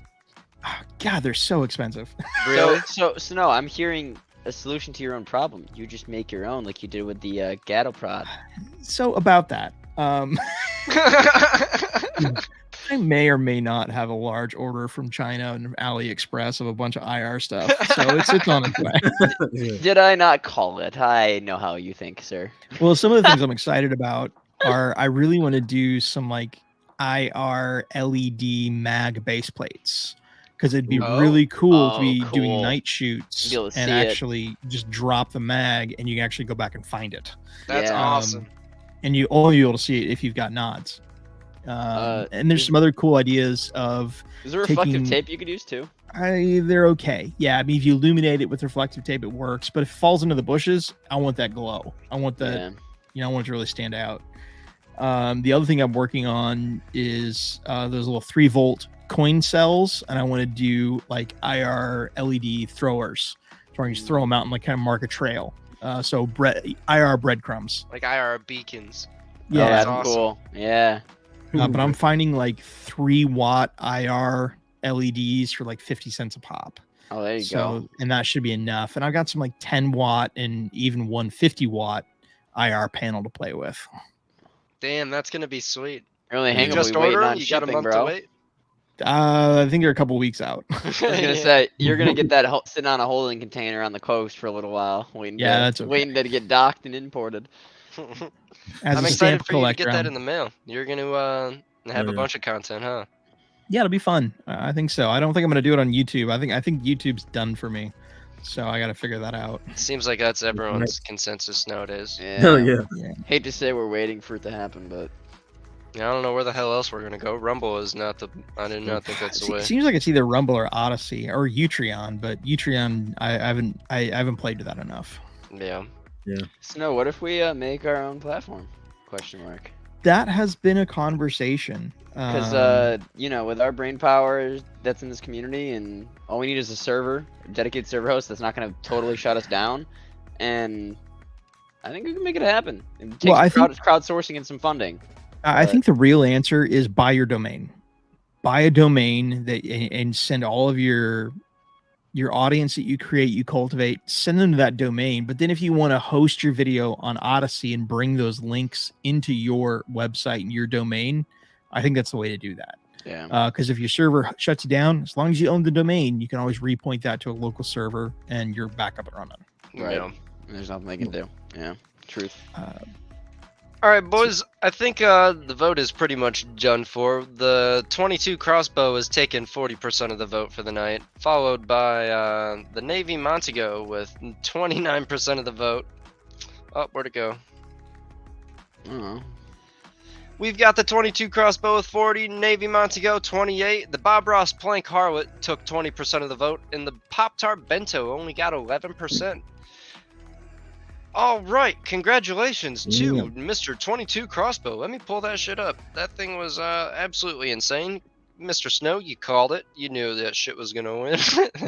Oh, God, they're so expensive. Really? So no, I'm hearing a solution to your own problem. You just make your own, like you did with the Gatto prod. So about that, I may or may not have a large order from China and AliExpress of a bunch of IR stuff. So it's on its way. Yeah. Did I not call it? I know how you think, sir. Well, some of the things I'm excited about are I really want to do some like IR LED mag base plates because it'd be really cool to be doing cool. night shoots Be able to and see it. actually just drop the mag and you can actually go back and find it. That's Yeah. awesome. And you only be able to see it if you've got nods. And there's some other cool ideas of Is there reflective taking- tape you could use too? they're okay. Yeah, I mean, if you illuminate it with reflective tape, it works. But if it falls into the bushes, I want that glow. I want that, Yeah. I want it to really stand out. The other thing I'm working on is those little 3-volt coin cells, and I want to do like IR LED throwers, so I can just throw them out and like kind of mark a trail. So IR breadcrumbs. Like IR beacons. Oh, Yeah, that's awesome. cool. Yeah. but I'm finding like 3-watt IR LEDs for like 50 cents a pop. Oh, there you So, go. and that should be enough. And I've got some like 10-watt and even 150-watt IR panel to play with. Damn, that's going to be sweet. Your only You hang up just will be waiting order on them? You got a shipping, month bro. to I wait? I think they're a couple weeks out. was gonna say you're gonna get that sitting on a holding container on the coast for a little while, waiting. Yeah, to, that's okay. waiting to get docked and imported. As I'm a excited stamp for you to collector, get that I'm- in the mail. You're going to have Oh, a yeah. bunch of content, huh? yeah, it'll be fun. I think so. I don't think I'm going to do it on YouTube. I think YouTube's done for me. So I got to figure that out. Seems like that's everyone's consensus nowadays. Yeah. Hell yeah. Hate to say we're waiting for it to happen, but Yeah, I don't know where the hell else we're gonna go. Rumble is not the. I did not think that's the way. It seems like it's either Rumble or Odyssey or Utreon, but Utreon I haven't played to that enough. Yeah. Snow, what if we make our own platform? Question mark. That has been a conversation. Because you know, with our brain power that's in this community, and all we need is a server, a dedicated server host that's not going to totally shut us down, and I think we can make it happen. And take Well, some I think- crowdsourcing and some funding. I think the real answer is buy your domain. Buy a domain that and send all of your audience that you create, you cultivate, send them to that domain. But then if you want to host your video on Odyssey and bring those links into your website and your domain, I think that's the way to do that. Yeah. Because if your server shuts you down, as long as you own the domain, you can always repoint that to a local server and you're back up and running. Right. Yeah. There's nothing they can do. Yeah. Truth. All right, boys. I think the vote is pretty much done for. The 22 Crossbow has taken 40% of the vote for the night, followed by the Navy Montego with 29% of the vote. Oh, where'd it go? We've got the 22 Crossbow with 40, Navy Montego 28. The Bob Ross Plank Harlot took 20% of the vote, and the Pop-Tart Bento only got 11%. All right, congratulations to Mr. 22 Crossbow. Let me pull that shit up. That thing was absolutely insane. Mr. Snow, you called it. You knew that shit was gonna win.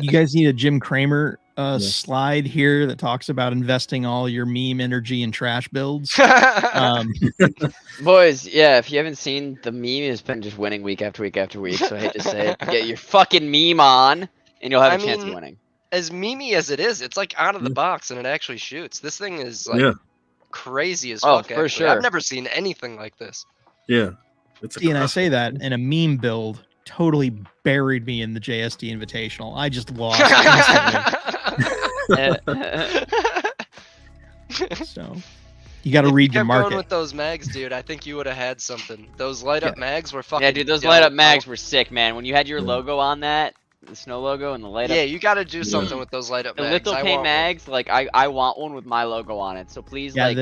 You guys need a Jim Cramer slide here that talks about investing all your meme energy in trash builds. Boys, yeah, if you haven't seen, the meme has been just winning week after week after week. So I hate to say it, get your fucking meme on, and you'll have a chance of winning. As memey as it is, it's like out of the box and it actually shoots. This thing is like crazy as fuck. For sure. I've never seen anything like this. Yeah. And I say that, and a meme build totally buried me in the JSD Invitational. I just lost instantly. So you got to read your market. Going with those mags, dude. I think you would have had something. Those light up mags were fucking. Yeah, dude, those light up mags were sick, man. When you had your logo on that, the Snow logo and the light up. Yeah, you got to do something with those light up mags. The little paint mags, like I want one with my logo on it. So please, I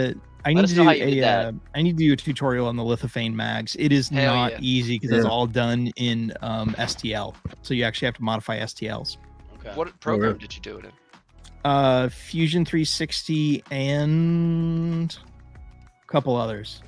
need to do I need to do a tutorial on the lithophane mags. It is not easy because it's all done in STL. So you actually have to modify STLs. Okay. What program did you do it in? Fusion 360 and a couple others.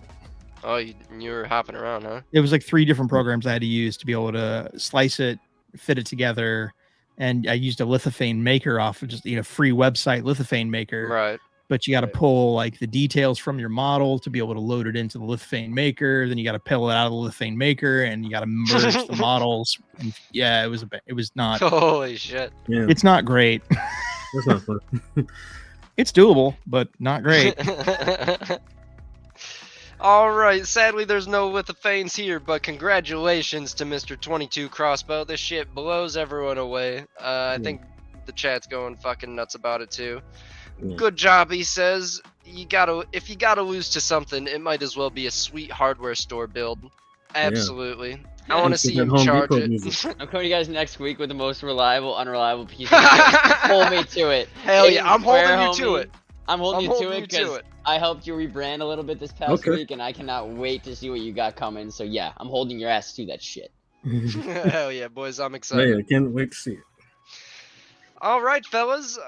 Oh, you were hopping around, huh? It was like 3 different programs I had to use to be able to slice it, fit it together, and I used a lithophane maker off of just free website lithophane maker. Right. But you got to pull like the details from your model to be able to load it into the lithophane maker. Then you got to pull it out of the lithophane maker, and you got to merge the models. And yeah, it was not. Holy shit! Yeah. It's not great. That's not fun. It's doable, but not great. All right. Sadly, there's no lithophanes here, but congratulations to Mr. 22 Crossbow. This shit blows everyone away. I think the chat's going fucking nuts about it too. Good job, he says. If you gotta lose to something, it might as well be a sweet hardware store build. Absolutely. Yeah. I want to see him charge it. I'm coming to you guys next week with the most reliable, unreliable piece of shit. Hold me to it. Hell yeah, I'm holding you to it. I'm holding you to it because I helped you rebrand a little bit this past week, and I cannot wait to see what you got coming. So yeah, I'm holding your ass to that shit. Hell yeah, boys, I'm excited. Yeah, I can't wait to see it. All right, fellas.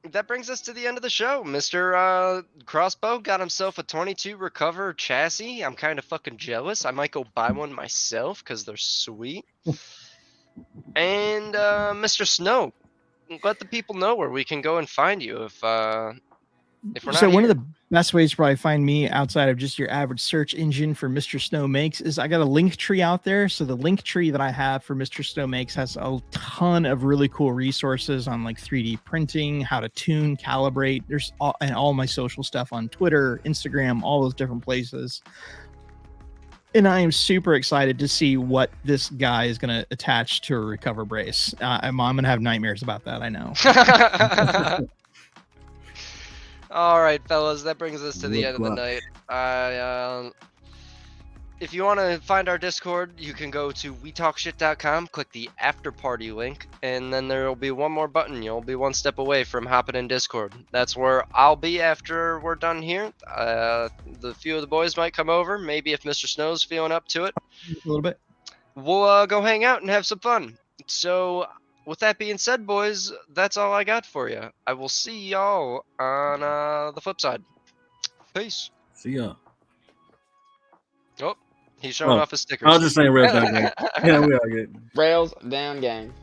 That brings us to the end of the show. Mr. Crossbow got himself a 22 Recover chassis. I'm kind of fucking jealous. I might go buy one myself because they're sweet. And Mr. Snow, let the people know where we can go and find you if we're not So one here. of the best ways to probably find me outside of just your average search engine for Mr. Snow Makes is I got a link tree out there. So the link tree that I have for Mr. Snow Makes has a ton of really cool resources on like 3D printing, how to tune, calibrate. There's all my social stuff on Twitter, Instagram, all those different places. And I am super excited to see what this guy is going to attach to a Recover brace. I'm going to have nightmares about that, I know. All right, fellas, that brings us to the end of the night. If you want to find our Discord, you can go to wetalkshit.com, click the after party link, and then there will be one more button. You'll be one step away from hopping in Discord. That's where I'll be after we're done here. The few of the boys might come over, maybe if Mr. Snow's feeling up to it. A little bit. We'll go hang out and have some fun. So, with that being said, boys, that's all I got for you. I will see y'all on the flip side. Peace. See ya. Oh, he's showing off his stickers. I was just saying rails down gang. Yeah, we are good. Rails down gang.